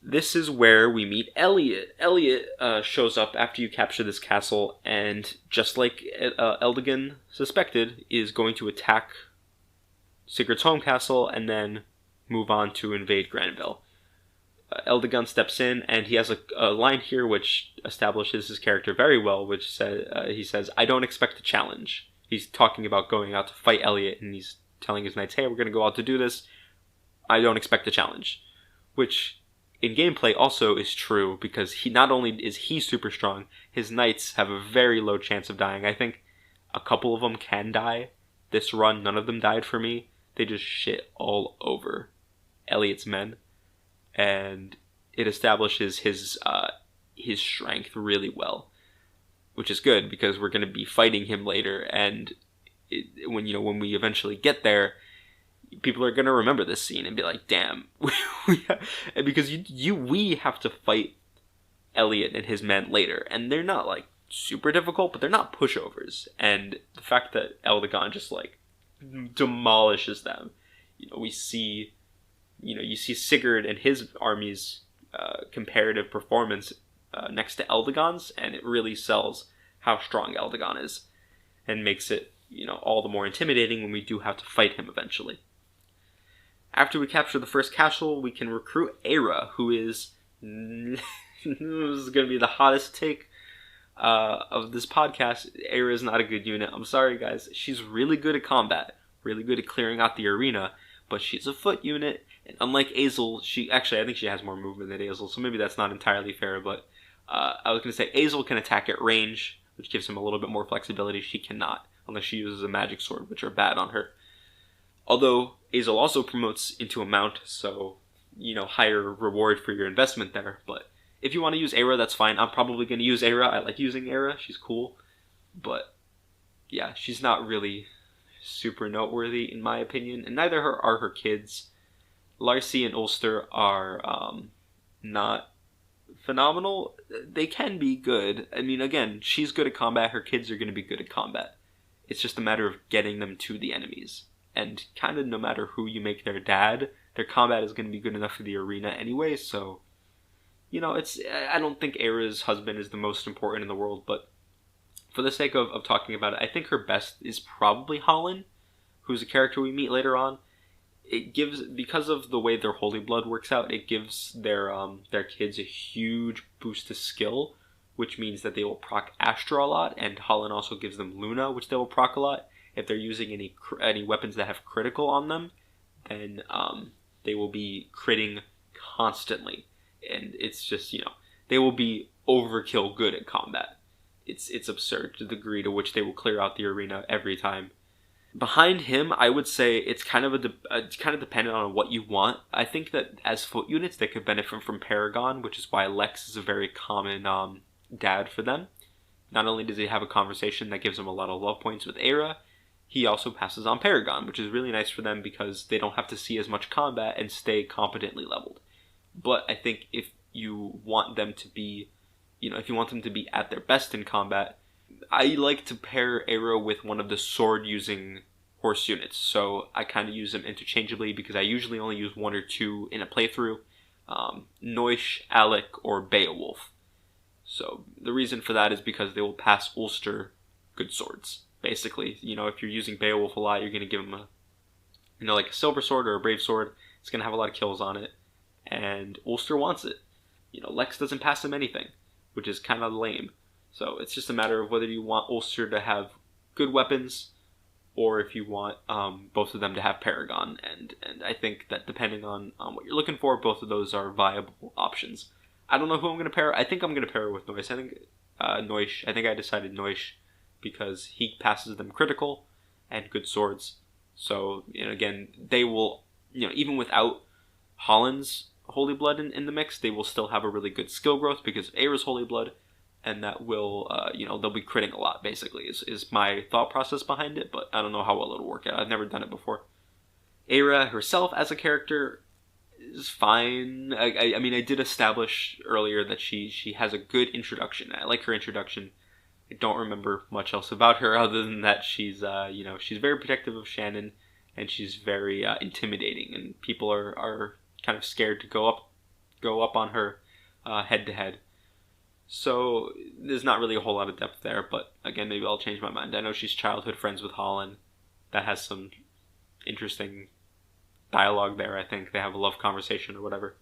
This is where we meet Elliot. Elliot shows up after you capture this castle, and just like Eldigan suspected, is going to attack Sigurd's home castle and then move on to invade Granville. Eldigan steps in, and he has a line here which establishes his character very well, which he says, "I don't expect a challenge." He's talking about going out to fight Elliot, and he's telling his knights, "Hey, we're going to go out to do this. I don't expect a challenge." Which, in gameplay, also is true, because he not only is he super strong, his knights have a very low chance of dying. I think a couple of them can die. This run, none of them died for me. They just shit all over Elliot's men. And it establishes his strength really well, which is good, because we're going to be fighting him later, and when we eventually get there, people are going to remember this scene and be like, "Damn," because we have to fight Elliot and his men later, and they're not super difficult, but they're not pushovers. And the fact that Eldigan just demolishes them, we see. You see Sigurd and his army's comparative performance next to Eldigan's, and it really sells how strong Eldigan is, and makes it, all the more intimidating when we do have to fight him eventually. After we capture the first castle, we can recruit Aira, who is this is going to be the hottest take of this podcast. Aira is not a good unit. I'm sorry, guys. She's really good at combat, really good at clearing out the arena, but she's a foot unit. And unlike Azel, I think she has more movement than Azel, so maybe that's not entirely fair, but I was going to say Azel can attack at range, which gives him a little bit more flexibility. She cannot, unless she uses a magic sword, which are bad on her. Although Azel also promotes into a mount, so, higher reward for your investment there. But if you want to use Aira, that's fine. I'm probably going to use Aira. I like using Aira. She's cool. But, yeah, she's not really super noteworthy, in my opinion, and neither are her kids. Larcy and Ulster are not phenomenal. They can be good. I mean, again, she's good at combat. Her kids are going to be good at combat. It's just a matter of getting them to the enemies. And kind of no matter who you make their dad, their combat is going to be good enough for the arena anyway, so I don't think Aira's husband is the most important in the world, but for the sake of talking about it, I think her best is probably Holland, who's a character we meet later on. It gives, because of the way their holy blood works out, it gives their kids a huge boost to skill, which means that they will proc Astra a lot, and Holland also gives them Luna, which they will proc a lot. If they're using any weapons that have critical on them, then they will be critting constantly, and it's just they will be overkill good at combat. It's absurd the degree to which they will clear out the arena every time. Behind him, I would say it's kind of dependent on what you want. I think that as foot units, they could benefit from Paragon, which is why Lex is a very common dad for them. Not only does he have a conversation that gives him a lot of love points with Aira, he also passes on Paragon, which is really nice for them because they don't have to see as much combat and stay competently leveled. But I think if you want them to be, at their best in combat, I like to pair Aira with one of the sword-using horse units. So I kind of use them interchangeably because I usually only use one or two in a playthrough. Noish, Alec, or Beowulf. So the reason for that is because they will pass Ulster good swords. Basically, if you're using Beowulf a lot, you're going to give him like a silver sword or a brave sword. It's going to have a lot of kills on it. And Ulster wants it. Lex doesn't pass him anything, which is kind of lame. So it's just a matter of whether you want Ulster to have good weapons or if you want both of them to have Paragon. And I think that depending on what you're looking for, both of those are viable options. I don't know who I'm going to pair. I think I'm going to pair with Noish. Noish. I think I decided Noish because he passes them critical and good swords. So, again, they will, even without Holland's Holy Blood in the mix, they will still have a really good skill growth because of Aira's Holy Blood, and that will, they'll be critting a lot, basically, is my thought process behind it, but I don't know how well it'll work out. I've never done it before. Aira herself as a character is fine. I did establish earlier that she has a good introduction. I like her introduction. I don't remember much else about her other than that she's very protective of Shannon, and she's very intimidating, and people are kind of scared to go up on her head to head. So there's not really a whole lot of depth there, but again, maybe I'll change my mind. I know she's childhood friends with Holland. That has some interesting dialogue there. I think they have a love conversation or whatever.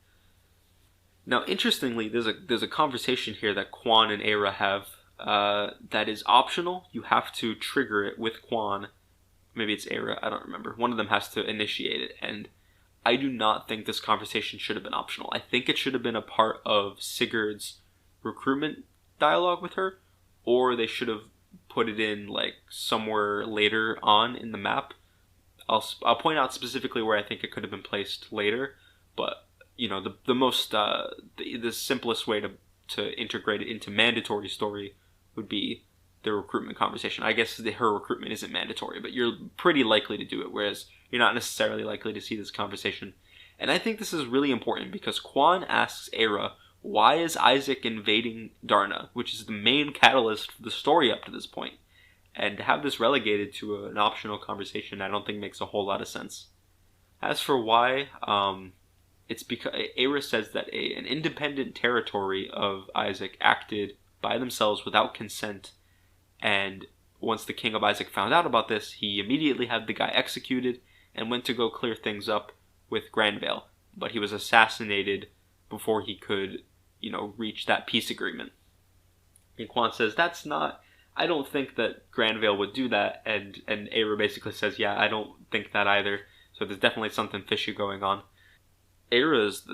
Now, interestingly, there's a conversation here that Quan and Aira have that is optional. You have to trigger it with Quan. Maybe it's Aira, I don't remember. One of them has to initiate it, and I do not think this conversation should have been optional. I think it should have been a part of Sigurd's recruitment dialogue with her, or they should have put it in like somewhere later on in the map. I'll point out specifically where I think it could have been placed later, but the simplest way to integrate it into mandatory story would be the recruitment conversation. I guess her recruitment isn't mandatory, but you're pretty likely to do it, whereas you're not necessarily likely to see this conversation. And I think this is really important because Quan asks Aira, why is Isaac invading Darna, which is the main catalyst for the story up to this point? And to have this relegated to an optional conversation, I don't think makes a whole lot of sense. As for why, it's because Aira says that an independent territory of Isaac acted by themselves without consent, and once the king of Isaac found out about this, he immediately had the guy executed and went to go clear things up with Granvale, but he was assassinated before he could, reach that peace agreement. And Quan says, I don't think that Granvale would do that, and Aira basically says, yeah, I don't think that either, so there's definitely something fishy going on. Aira is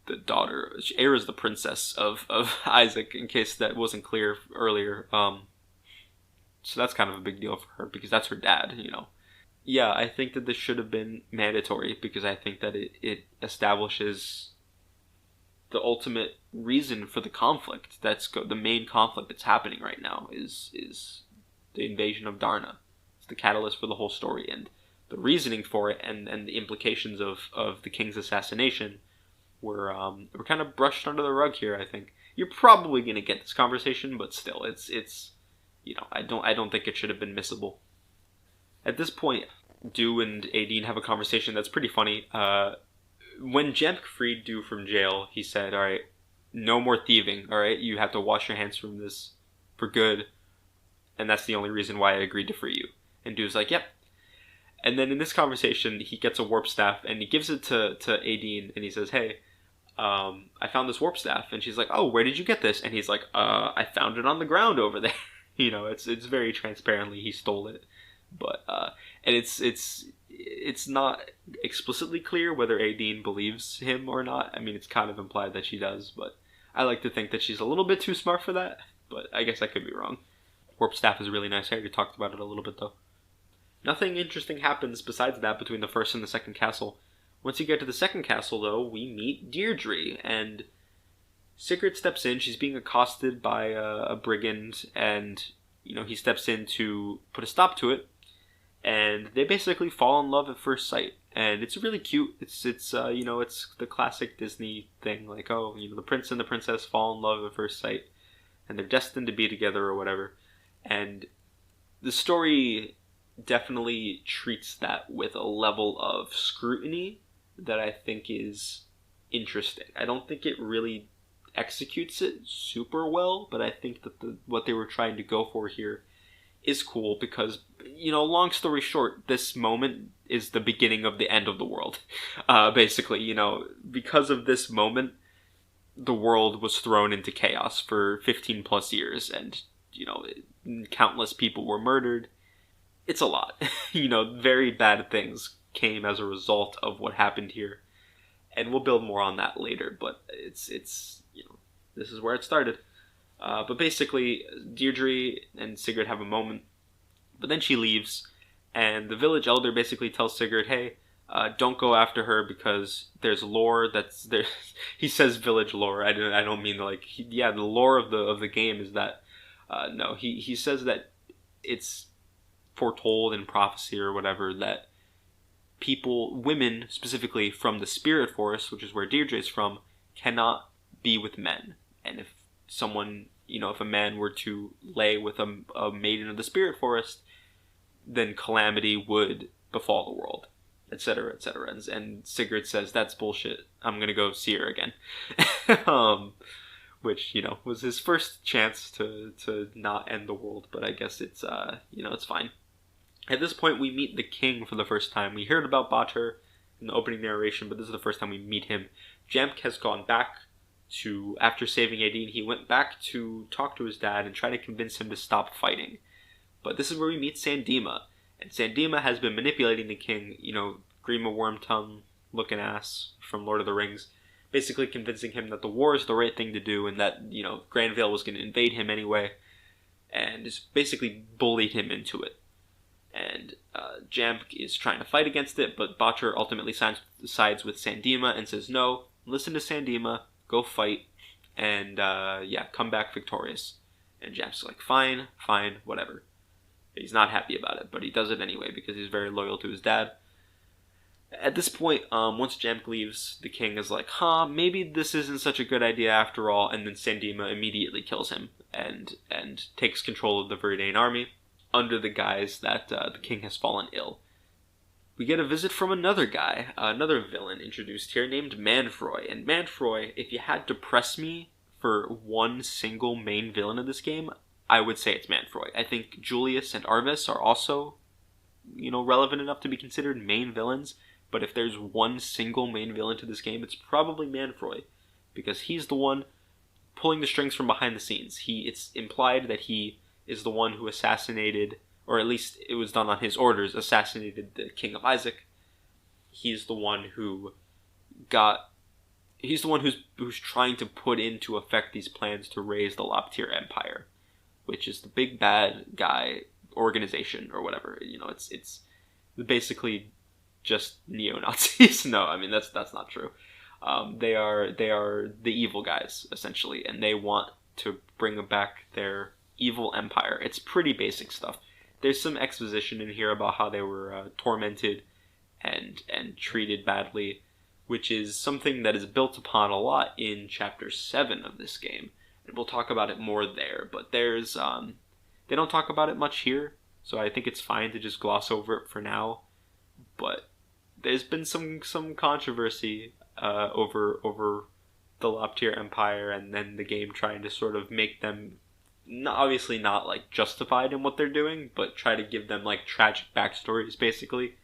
the daughter, Aira is the princess of Isaac, in case that wasn't clear earlier, so that's kind of a big deal for her, because that's her dad, Yeah, I think that this should have been mandatory, because I think that it establishes the ultimate reason for the conflict. That's the main conflict that's happening right now is the invasion of Darna. It's the catalyst for the whole story, and the reasoning for it and the implications of the king's assassination were kind of brushed under the rug here. I think you're probably going to get this conversation, but still, it's I don't think it should have been missable. At this point, Du and Aideen have a conversation that's pretty funny. When Jemp freed Du from jail, he said, all right, no more thieving, alright? You have to wash your hands from this for good, and that's the only reason why I agreed to free you. And Dude's like, yep. And then in this conversation, he gets a warp staff, and he gives it to Aideen, and he says, hey, I found this warp staff. And she's like, oh, where did you get this? And he's like, I found it on the ground over there. It's very transparently he stole it. But, and it's not explicitly clear whether Aideen believes him or not. I mean, it's kind of implied that she does, but I like to think that she's a little bit too smart for that, but I guess I could be wrong. Warp staff is really nice. I already talked about it a little bit, though. Nothing interesting happens besides that between the first and the second castle. Once you get to the second castle, though, we meet Dierdre, and Sigurd steps in. She's being accosted by a brigand, and, he steps in to put a stop to it, and they basically fall in love at first sight. And it's really cute. It's the classic Disney thing, like, the prince and the princess fall in love at first sight, and they're destined to be together or whatever. And the story definitely treats that with a level of scrutiny that I think is interesting. I don't think it really executes it super well, but I think that what they were trying to go for here is cool because, long story short, this moment is the beginning of the end of the world. Basically, because of this moment, the world was thrown into chaos for 15 plus years, and, countless people were murdered. It's a lot. Very bad things came as a result of what happened here. And we'll build more on that later, but it's this is where it started. But basically, Dierdre and Sigurd have a moment, but then she leaves, and the village elder basically tells Sigurd, hey, don't go after her because there's lore that's there. He says village lore. I don't mean the lore of the game is that no, he says that it's foretold in prophecy or whatever that women specifically from the spirit forest, which is where Dierdre is from, cannot be with men. And if someone, if a man were to lay with a maiden of the spirit forest, then calamity would befall the world, etc., etc. And Sigurd says, that's bullshit. I'm going to go see her again. Which, was his first chance to not end the world. But I guess it's, it's fine. At this point, we meet the king for the first time. We heard about Loptyr in the opening narration, but this is the first time we meet him. Jamk has gone back after saving Aideen, he went back to talk to his dad and try to convince him to stop fighting. But this is where we meet Sandima. And Sandima has been manipulating the king, Grima Wormtongue looking ass from Lord of the Rings, basically convincing him that the war is the right thing to do and that, Granvale was going to invade him anyway, and just basically bullied him into it. And Jamk is trying to fight against it, but Loptyr ultimately sides with Sandima and says, no, listen to Sandima, go fight, and come back victorious. And Jamk's like, fine, whatever. He's not happy about it, but he does it anyway because he's very loyal to his dad. At this point, once Jamk leaves, the king is like, maybe this isn't such a good idea after all, and then Sandima immediately kills him and takes control of the Verdane army under the guise that the king has fallen ill. We get a visit from another guy, another villain introduced here named Manfroy. And Manfroy, if you had to press me for one single main villain of this game, I would say it's Manfroy. I think Julius and Arvis are also, relevant enough to be considered main villains. But if there's one single main villain to this game, it's probably Manfroy, because he's the one pulling the strings from behind the scenes. It's implied that he is the one who assassinated, or at least it was done on his orders, assassinated the King of Isaac. He's the one who's trying to put into effect these plans to raise the Loptyr Empire, which is the big bad guy organization or whatever. It's basically just neo-Nazis. No, I mean that's not true. They are the evil guys essentially, and they want to bring back their evil empire. It's pretty basic stuff. There's some exposition in here about how they were tormented and treated badly, which is something that is built upon a lot in Chapter 7 of this game. And we'll talk about it more there, but there's they don't talk about it much here, so I think it's fine to just gloss over it for now. But there's been some controversy over the the Loptyr Empire, and then the game trying to sort of make them obviously not like justified in what they're doing, but try to give them like tragic backstories basically.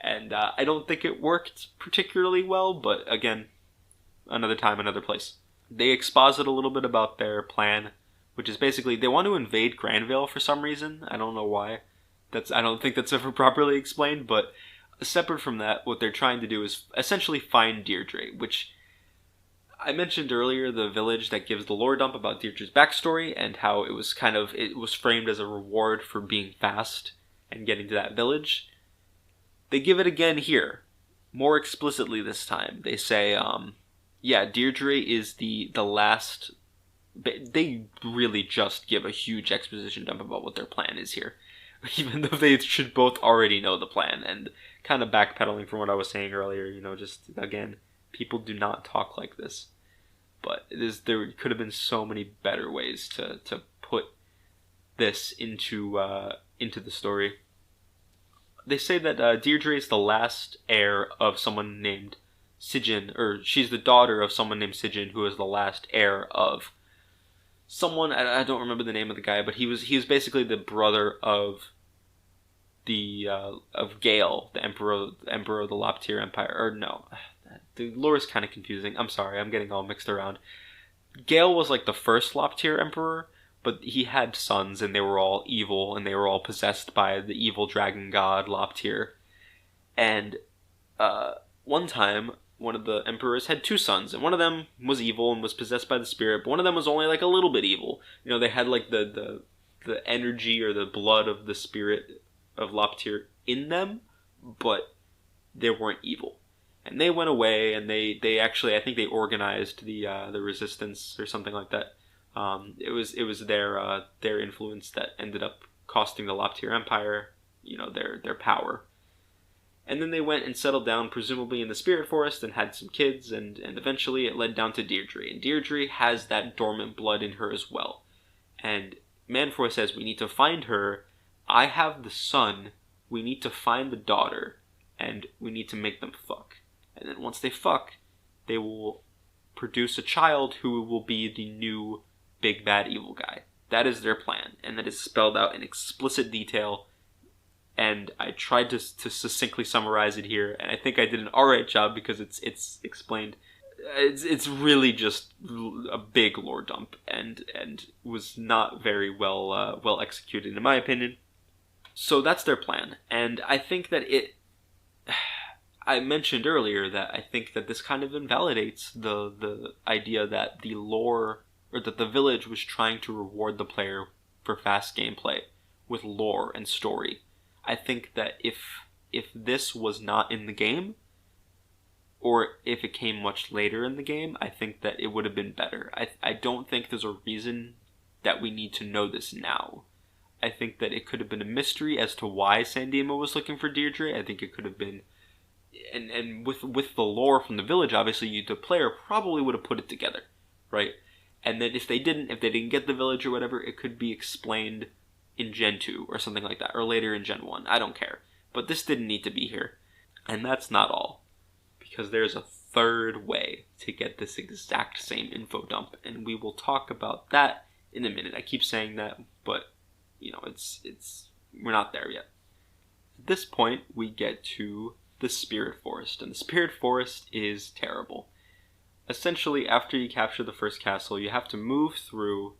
And I don't think it worked particularly well, but again, another time, another place. They exposit a little bit about their plan, which is basically they want to invade Granville for some reason. I don't know why. I don't think that's ever properly explained, but separate from that, what they're trying to do is essentially find Dierdre, which I mentioned earlier, the village that gives the lore dump about Dierdre's backstory and how it was framed as a reward for being fast and getting to that village. They give it again here, more explicitly this time. They say, Dierdre is the last. They really just give a huge exposition dump about what their plan is here, even though they should both already know the plan. And kind of backpedaling from what I was saying earlier, just again, people do not talk like this. But there could have been so many better ways to put this into the story. They say that Dierdre is the last heir of someone named Sigyn, or she's the daughter of someone named Sigyn, who is the last heir of someone. I don't remember the name of the guy, but he was basically the brother of Gale, the emperor of the Loptyr Empire. Or no, the lore is kind of confusing. I'm sorry, I'm getting all mixed around. Gale was like the first Loptyr emperor, but he had sons, and they were all evil, and they were all possessed by the evil dragon god Loptyr. And one time, one of the emperors had two sons, and one of them was evil and was possessed by the spirit, but one of them was only like a little bit evil. They had like the energy or the blood of the spirit of Loptyr in them, but they weren't evil. And they went away, and they actually, I think they organized the resistance or something like that. It was their influence that ended up costing the Loptyr Empire, their power. And then they went and settled down, presumably in the Spirit Forest, and had some kids, and eventually it led down to Dierdre. And Dierdre has that dormant blood in her as well. And Manfor says, we need to find her. I have the son. We need to find the daughter, and we need to make them fuck. And then once they fuck, they will produce a child who will be the new big bad evil guy. That is their plan, and that is spelled out in explicit detail. And I tried to succinctly summarize it here, and I think I did an alright job because it's explained. It's really just a big lore dump, and was not very well executed in my opinion. So that's their plan, and I think that I mentioned earlier that I think that this kind of invalidates the idea that the lore, or that the village was trying to reward the player for fast gameplay with lore and story. I think that if this was not in the game, or if it came much later in the game, I think that it would have been better. I don't think there's a reason that we need to know this now. I think that it could have been a mystery as to why Sandema was looking for Dierdre. I think it could have been, and with the lore from the village, obviously the player probably would have put it together, right? And then if they didn't get the village or whatever, it could be explained in Gen 2 or something like that, or later in Gen 1. I don't care. But this didn't need to be here. And that's not all. Because there's a third way to get this exact same info dump, and we will talk about that in a minute. I keep saying that, but we're not there yet. At this point, we get to the Spirit Forest, and the Spirit Forest is terrible. Essentially, after you capture the first castle, you have to move through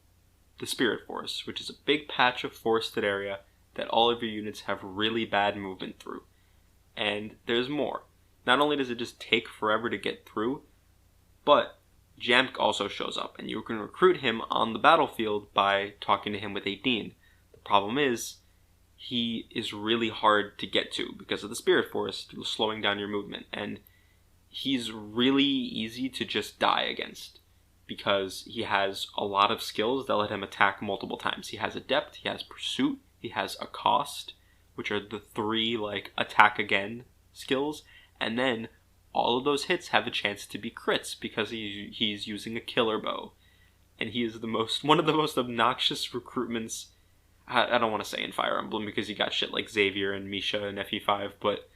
the Spirit Forest, which is a big patch of forested area that all of your units have really bad movement through. And there's more. Not only does it just take forever to get through, but Jamk also shows up, and you can recruit him on the battlefield by talking to him with 18. The problem is, he is really hard to get to because of the Spirit Forest slowing down your movement, and he's really easy to just die against because he has a lot of skills that let him attack multiple times. He has Adept, he has Pursuit, he has Accost, which are the 3 attack again skills, and then all of those hits have a chance to be crits because he's using a killer bow. And he is one of the most obnoxious recruitments. I don't want to say in Fire Emblem because you got shit like Xavier and Misha and FE5, but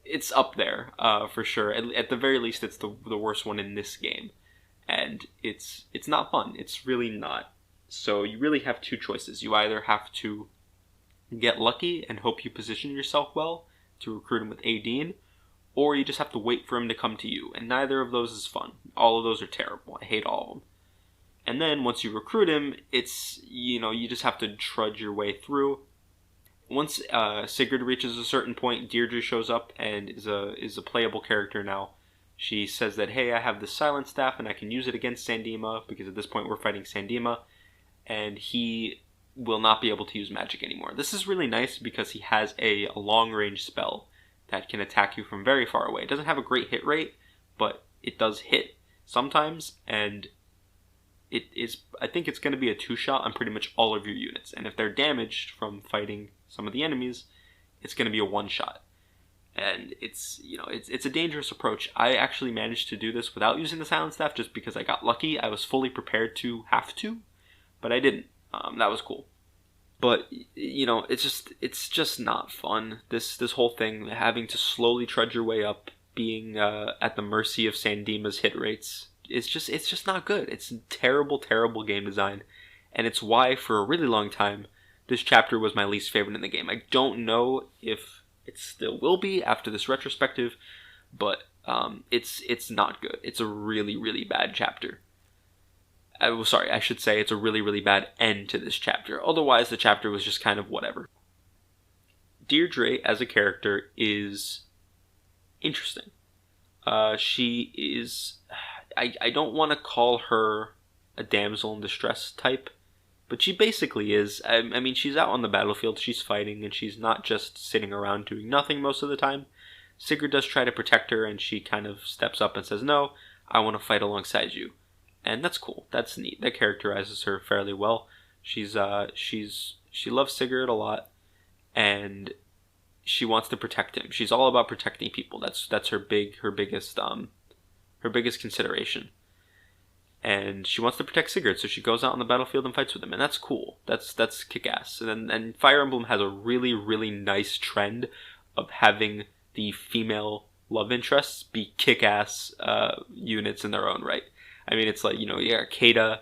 it's up there for sure. At the very least, it's the worst one in this game. and it's not fun. It's really not. So you really have two choices. You either have to get lucky and hope you position yourself well to recruit him with Adine, or you just have to wait for him to come to you, and neither of those is fun. All of those are terrible. I hate all of them. And then once you recruit him, it's, you just have to trudge your way through. Once Sigurd reaches a certain point, Dierdre shows up and is a playable character now. She says that, hey, I have this silent staff and I can use it against Sandima, because at this point we're fighting Sandima, and he will not be able to use magic anymore. This is really nice because he has a long-range spell that can attack you from very far away. It doesn't have a great hit rate, but it does hit sometimes, and I think it's going to be a 2-shot on pretty much all of your units. And if they're damaged from fighting some of the enemies, it's going to be a 1-shot. And it's a dangerous approach. I actually managed to do this without using the silent staff just because I got lucky. I was fully prepared to have to, but I didn't. That was cool. But, it's just not fun. This whole thing, having to slowly trudge your way up, being at the mercy of Sandima's hit rates, it's just not good. It's terrible, terrible game design. And it's why, for a really long time, this chapter was my least favorite in the game. I don't know if it still will be after this retrospective, but it's not good. It's a really, really bad chapter. I should say it's a really, really bad end to this chapter. Otherwise, the chapter was just kind of whatever. Dierdre, as a character, is interesting. She is... I don't want to call her a damsel in distress type, but she basically is. I mean, she's out on the battlefield, she's fighting, and she's not just sitting around doing nothing most of the time. Sigurd does try to protect her, and she kind of steps up and says, no, I want to fight alongside you. And that's cool. That's neat. That characterizes her fairly well. She loves Sigurd a lot, and she wants to protect him. She's all about protecting people. That's her biggest consideration. And she wants to protect Sigurd, so she goes out on the battlefield and fights with him, and that's cool. That's kick-ass. And Fire Emblem has a really, really nice trend of having the female love interests be kick-ass units in their own right. I mean, it's like, Kata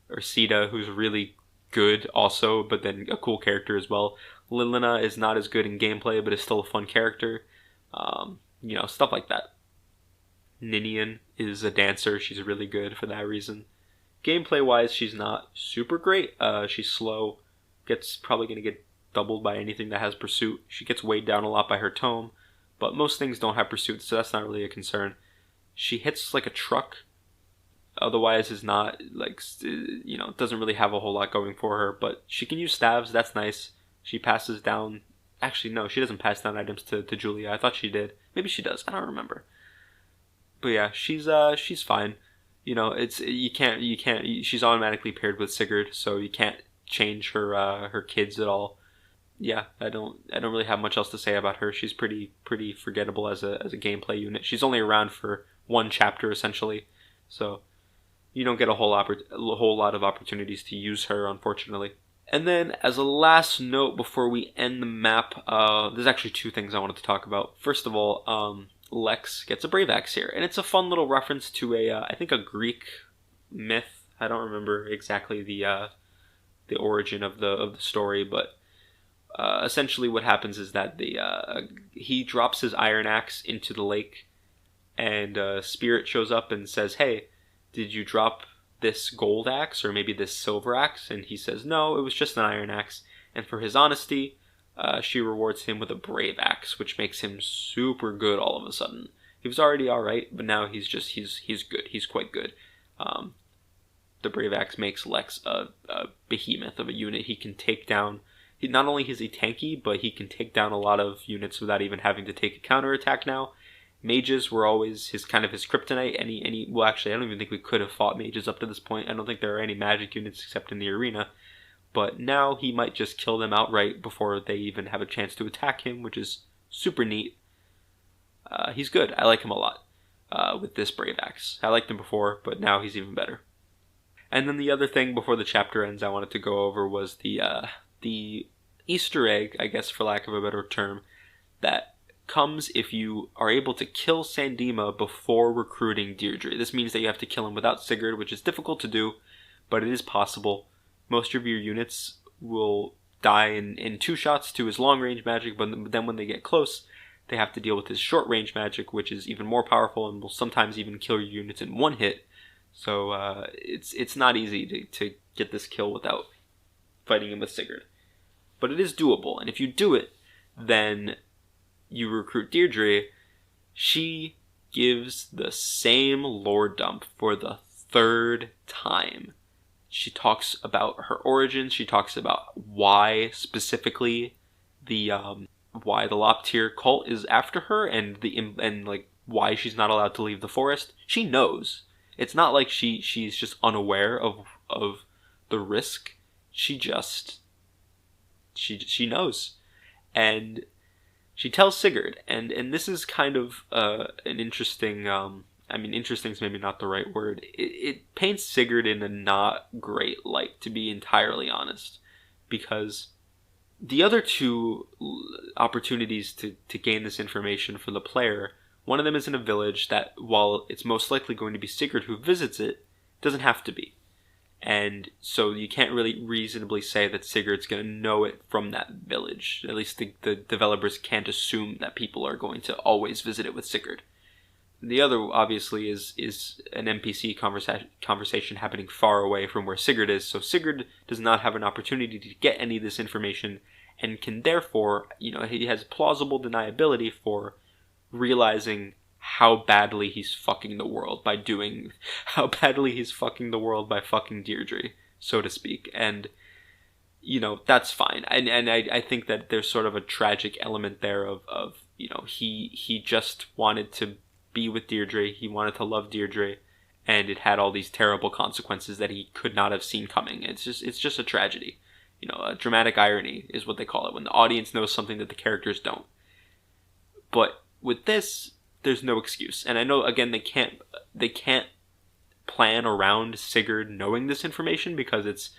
or Sita, who's really good also, but then a cool character as well. Lilina is not as good in gameplay, but is still a fun character. Stuff like that. Ninian is a dancer. She's really good for that reason. Gameplay-wise, she's not super great. She's slow. Probably going to get doubled by anything that has pursuit. She gets weighed down a lot by her tome, but most things don't have pursuit, so that's not really a concern. She hits like a truck. Otherwise is not, doesn't really have a whole lot going for her, but she can use staves, that's nice. She passes down, actually no, she doesn't pass down items to Julia, I thought she did. Maybe she does, I don't remember. But yeah, she's fine. She's automatically paired with Sigurd, so you can't change her kids at all. Yeah, I don't really have much else to say about her. She's pretty forgettable as a gameplay unit. She's only around for one chapter essentially, so you don't get a whole lot of opportunities to use her, unfortunately. And then, as a last note before we end the map, there's actually two things I wanted to talk about. First of all, Lex gets a Brave Axe here, and it's a fun little reference to I think a Greek myth. I don't remember exactly the origin of the story, but essentially what happens is that he drops his iron axe into the lake, and Spirit shows up and says, hey, did you drop this gold axe or maybe this silver axe? And he says, no, it was just an iron axe. And for his honesty, she rewards him with a Brave Axe, which makes him super good all of a sudden. He was already alright, but now he's good. He's quite good. The Brave Axe makes Lex a behemoth of a unit. He can take down... Not only is he tanky, but he can take down a lot of units without even having to take a counterattack now. Mages were always his kryptonite. Well, actually, I don't even think we could have fought mages up to this point. I don't think there are any magic units except in the arena. But now he might just kill them outright before they even have a chance to attack him, which is super neat. He's good. I like him a lot with this Brave Axe. I liked him before, but now he's even better. And then the other thing before the chapter ends I wanted to go over was the Easter egg, I guess for lack of a better term, that comes if you are able to kill Sandima before recruiting Dierdre. This means that you have to kill him without Sigurd, which is difficult to do, but it is possible. Most of your units will die in 2 shots to his long-range magic, but then when they get close, they have to deal with his short-range magic, which is even more powerful and will sometimes even kill your units in 1 hit. So it's not easy to get this kill without fighting him with Sigurd. But it is doable, and if you do it, then you recruit Dierdre. She gives the same lore dump for the 3rd time. She talks about her origins. She talks about why specifically why the Loptyr cult is after her, and like why she's not allowed to leave the forest. She knows. It's not like she's just unaware of the risk. She knows, and she tells Sigurd, and this is kind of an interesting. Interesting is maybe not the right word. It paints Sigurd in a not great light, to be entirely honest, because the other 2 opportunities to gain this information for the player, one of them is in a village that, while it's most likely going to be Sigurd who visits it, doesn't have to be. And so you can't really reasonably say that Sigurd's going to know it from that village. At least the developers can't assume that people are going to always visit it with Sigurd. The other, obviously, is an NPC conversation happening far away from where Sigurd is, so Sigurd does not have an opportunity to get any of this information, and can therefore, he has plausible deniability for realizing how badly he's fucking the world by fucking Dierdre, so to speak. And that's fine. And I think that there's sort of a tragic element there of he just wanted to be with Dierdre, he wanted to love Dierdre, and it had all these terrible consequences that he could not have seen coming. It's just a tragedy. A dramatic irony is what they call it, when the audience knows something that the characters don't. But with this, there's no excuse. And I know, again, they can't plan around Sigurd knowing this information because it's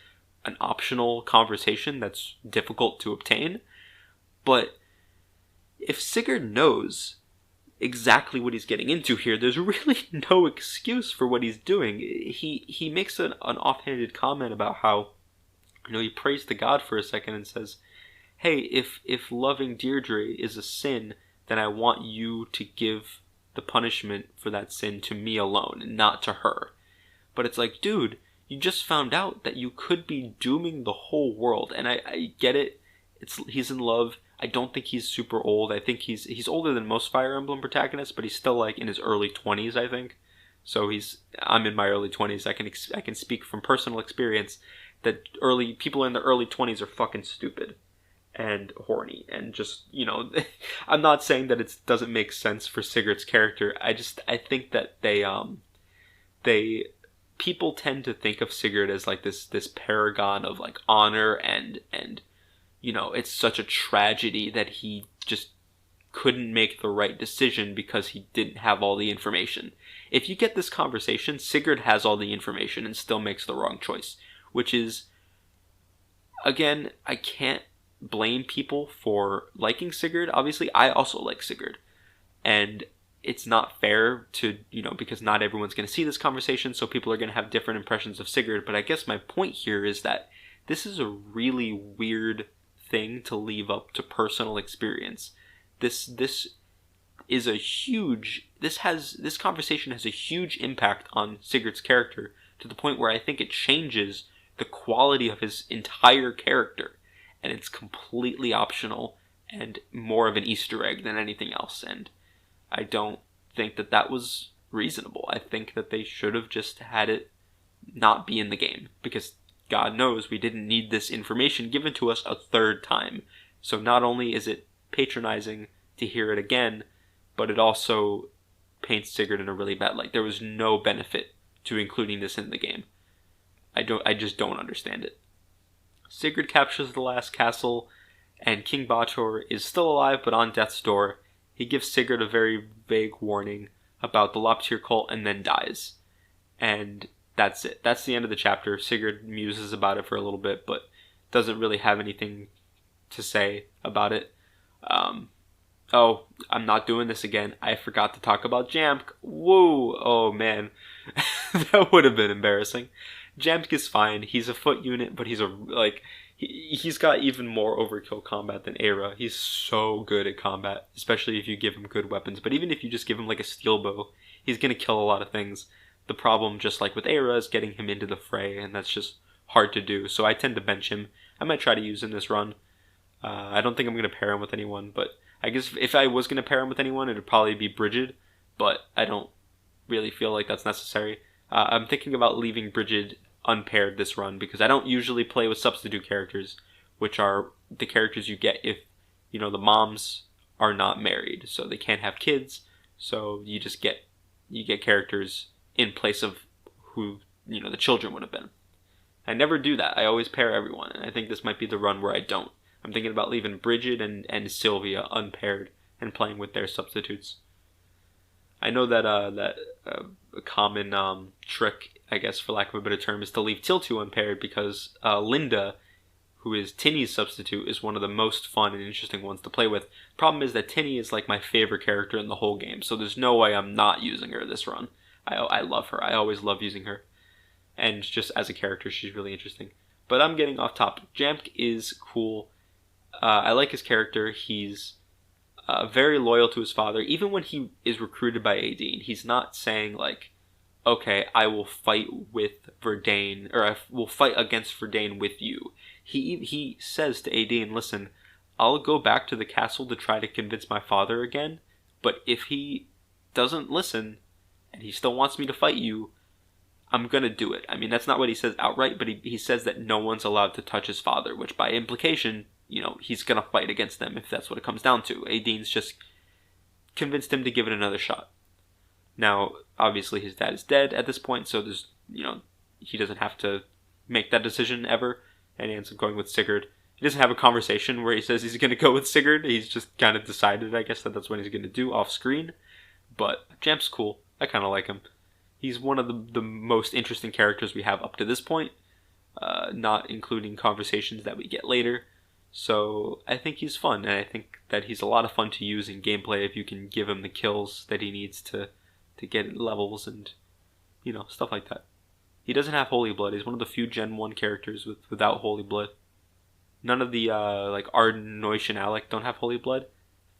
an optional conversation that's difficult to obtain. But if Sigurd knows exactly what he's getting into here, there's really no excuse for what he's doing. He makes an offhanded comment about how, he prays to God for a second and says, hey, if loving Dierdre is a sin, then I want you to give the punishment for that sin to me alone and not to her. But it's like, dude, you just found out that you could be dooming the whole world. And I get it. He's in love. I don't think he's super old. I think he's older than most Fire Emblem protagonists, but he's still like in his early 20s, I think. So I'm in my early 20s. I can speak from personal experience that people in their early 20s are fucking stupid and horny, and just, I'm not saying that it doesn't make sense for Sigurd's character. I think that people tend to think of Sigurd as like this paragon of like honor and it's such a tragedy that he just couldn't make the right decision because he didn't have all the information. If you get this conversation, Sigurd has all the information and still makes the wrong choice, which is, again, I can't blame people for liking Sigurd. Obviously, I also like Sigurd, and it's not fair to, because not everyone's going to see this conversation, so people are going to have different impressions of Sigurd. But I guess my point here is that this is a really weird thing to leave up to personal experience. This conversation has a huge impact on Sigurd's character, to the point where I think it changes the quality of his entire character, and it's completely optional and more of an Easter egg than anything else. And I don't think that was reasonable. I think that they should have just had it not be in the game, because God knows we didn't need this information given to us a 3rd time. So not only is it patronizing to hear it again, but it also paints Sigurd in a really bad light. There was no benefit to including this in the game. I just don't understand it. Sigurd captures the last castle, and King Bator is still alive but on death's door. He gives Sigurd a very vague warning about the Loptyr cult and then dies. And that's it. That's the end of the chapter. Sigurd muses about it for a little bit, but doesn't really have anything to say about it. I I'm not doing this again. I forgot to talk about Jamk. Whoa, oh man, that would have been embarrassing. Jamk is fine. He's a foot unit, but he's got even more overkill combat than Era. He's so good at combat, especially if you give him good weapons. But even if you just give him like a steel bow, he's gonna kill a lot of things. The problem, just like with Era, is getting him into the fray, and that's just hard to do. So I tend to bench him. I might try to use him this run. I don't think I'm gonna pair him with anyone, but I guess if I was gonna pair him with anyone, it'd probably be Brigid. But I don't really feel like that's necessary. I'm thinking about leaving Brigid unpaired this run because I don't usually play with substitute characters, which are the characters you get if, the moms are not married, so they can't have kids, so you get characters in place of who, the children would have been. I never do that. I always pair everyone, and I think this might be the run where I don't. I'm thinking about leaving Brigid and Sylvia unpaired and playing with their substitutes. I know that a common trick, I guess for lack of a better term, is to leave Tiltu unpaired because Linda, who is Tinny's substitute, is one of the most fun and interesting ones to play with. Problem is that Tinny is like my favorite character in the whole game, so there's no way I'm not using her this run. I love her. I always love using her. And just as a character, she's really interesting. But I'm getting off topic. Jamk is cool. I like his character. He's very loyal to his father. Even when he is recruited by Aideen, he's not saying like, okay, I will fight with Verdane, or I will fight against Verdane with you. He says to Aideen, listen, I'll go back to the castle to try to convince my father again, but if he doesn't listen, and he still wants me to fight you, I'm gonna do it. I mean, that's not what he says outright, but he says that no one's allowed to touch his father, which by implication, he's gonna fight against them if that's what it comes down to. Aideen's just convinced him to give it another shot. Now, obviously his dad is dead at this point, so there's, he doesn't have to make that decision ever, and he ends up going with Sigurd. He doesn't have a conversation where he says he's gonna go with Sigurd. He's just kind of decided, I guess, that that's what he's gonna do off screen. But Jamp's cool. I kind of like him. He's one of the most interesting characters we have up to this point, not including conversations that we get later. So I think he's fun, and I think that he's a lot of fun to use in gameplay if you can give him the kills that he needs to get levels and, stuff like that. He doesn't have Holy Blood. He's one of the few Gen 1 characters without Holy Blood. None of the, Arden, Noish, and Alec don't have Holy Blood.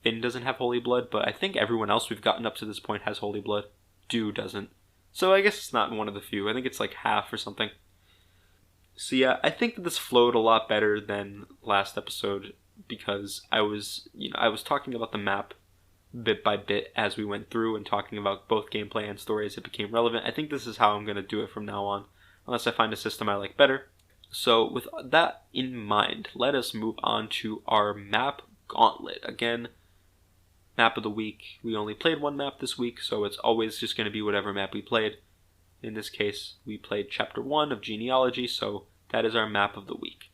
Finn doesn't have Holy Blood, but I think everyone else we've gotten up to this point has Holy Blood. Dew doesn't. So I guess it's not one of the few. I think it's like half or something. So yeah, I think that this flowed a lot better than last episode because I was talking about the map bit by bit as we went through and talking about both gameplay and story as it became relevant. I think this is how I'm going to do it from now on, unless I find a system I like better. So with that in mind, let us move on to our map gauntlet. Again, map of the week. We only played one map this week, so it's always just going to be whatever map we played. In this case, we played Chapter 1 of Genealogy, so that is our map of the week.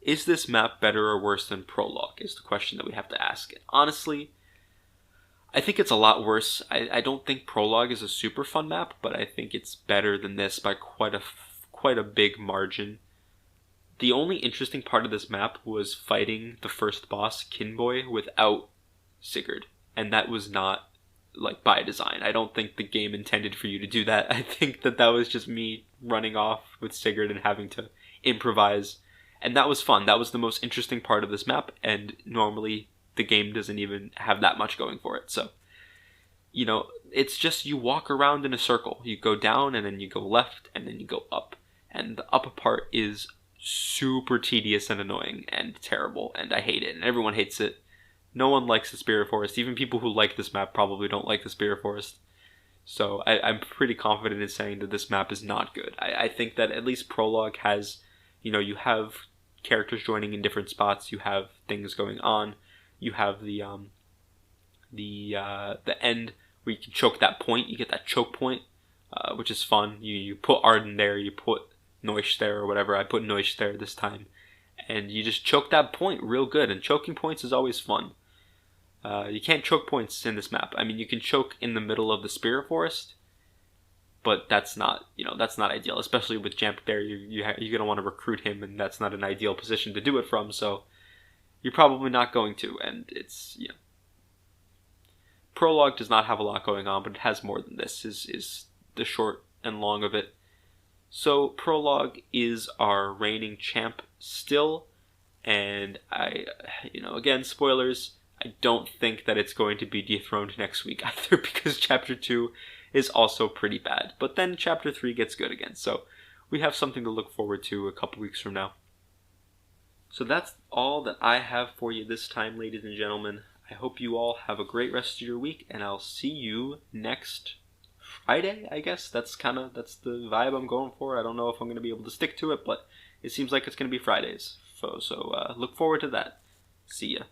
Is this map better or worse than Prologue, is the question that we have to ask. And honestly, I think it's a lot worse. I don't think Prologue is a super fun map, but I think it's better than this by quite a big margin. The only interesting part of this map was fighting the first boss, Kinboy, without Sigurd. And that was not, by design. I don't think the game intended for you to do that. I think that was just me running off with Sigurd and having to improvise. And that was fun. That was the most interesting part of this map, and normally the game doesn't even have that much going for it. So, it's just you walk around in a circle. You go down, and then you go left, and then you go up. And the up part is super tedious and annoying and terrible, and I hate it, and everyone hates it. No one likes the Spirit Forest. Even people who like this map probably don't like the Spirit Forest. So I'm pretty confident in saying that this map is not good. I think that at least Prologue has, you have characters joining in different spots. You have things going on. You have the end where you can choke that point. You get that choke point, which is fun. You put Arden there. You put Noish there or whatever. I put Noish there this time. And you just choke that point real good. And choking points is always fun. You can't choke points in this map. I mean, you can choke in the middle of the Spirit Forest, but that's not ideal. Especially with Jamp there, you're gonna want to recruit him, and that's not an ideal position to do it from. So you're probably not going to, and it's prologue does not have a lot going on, but it has more than this, is the short and long of it. So prologue is our reigning champ still, and again, spoilers, I don't think that it's going to be dethroned next week either, because chapter 2 is also pretty bad. But then chapter 3 gets good again, so we have something to look forward to a couple weeks from now. So that's all that I have for you this time, ladies and gentlemen. I hope you all have a great rest of your week, and I'll see you next Friday, I guess. That's the vibe I'm going for. I don't know if I'm going to be able to stick to it, but it seems like it's going to be Fridays. So look forward to that. See ya.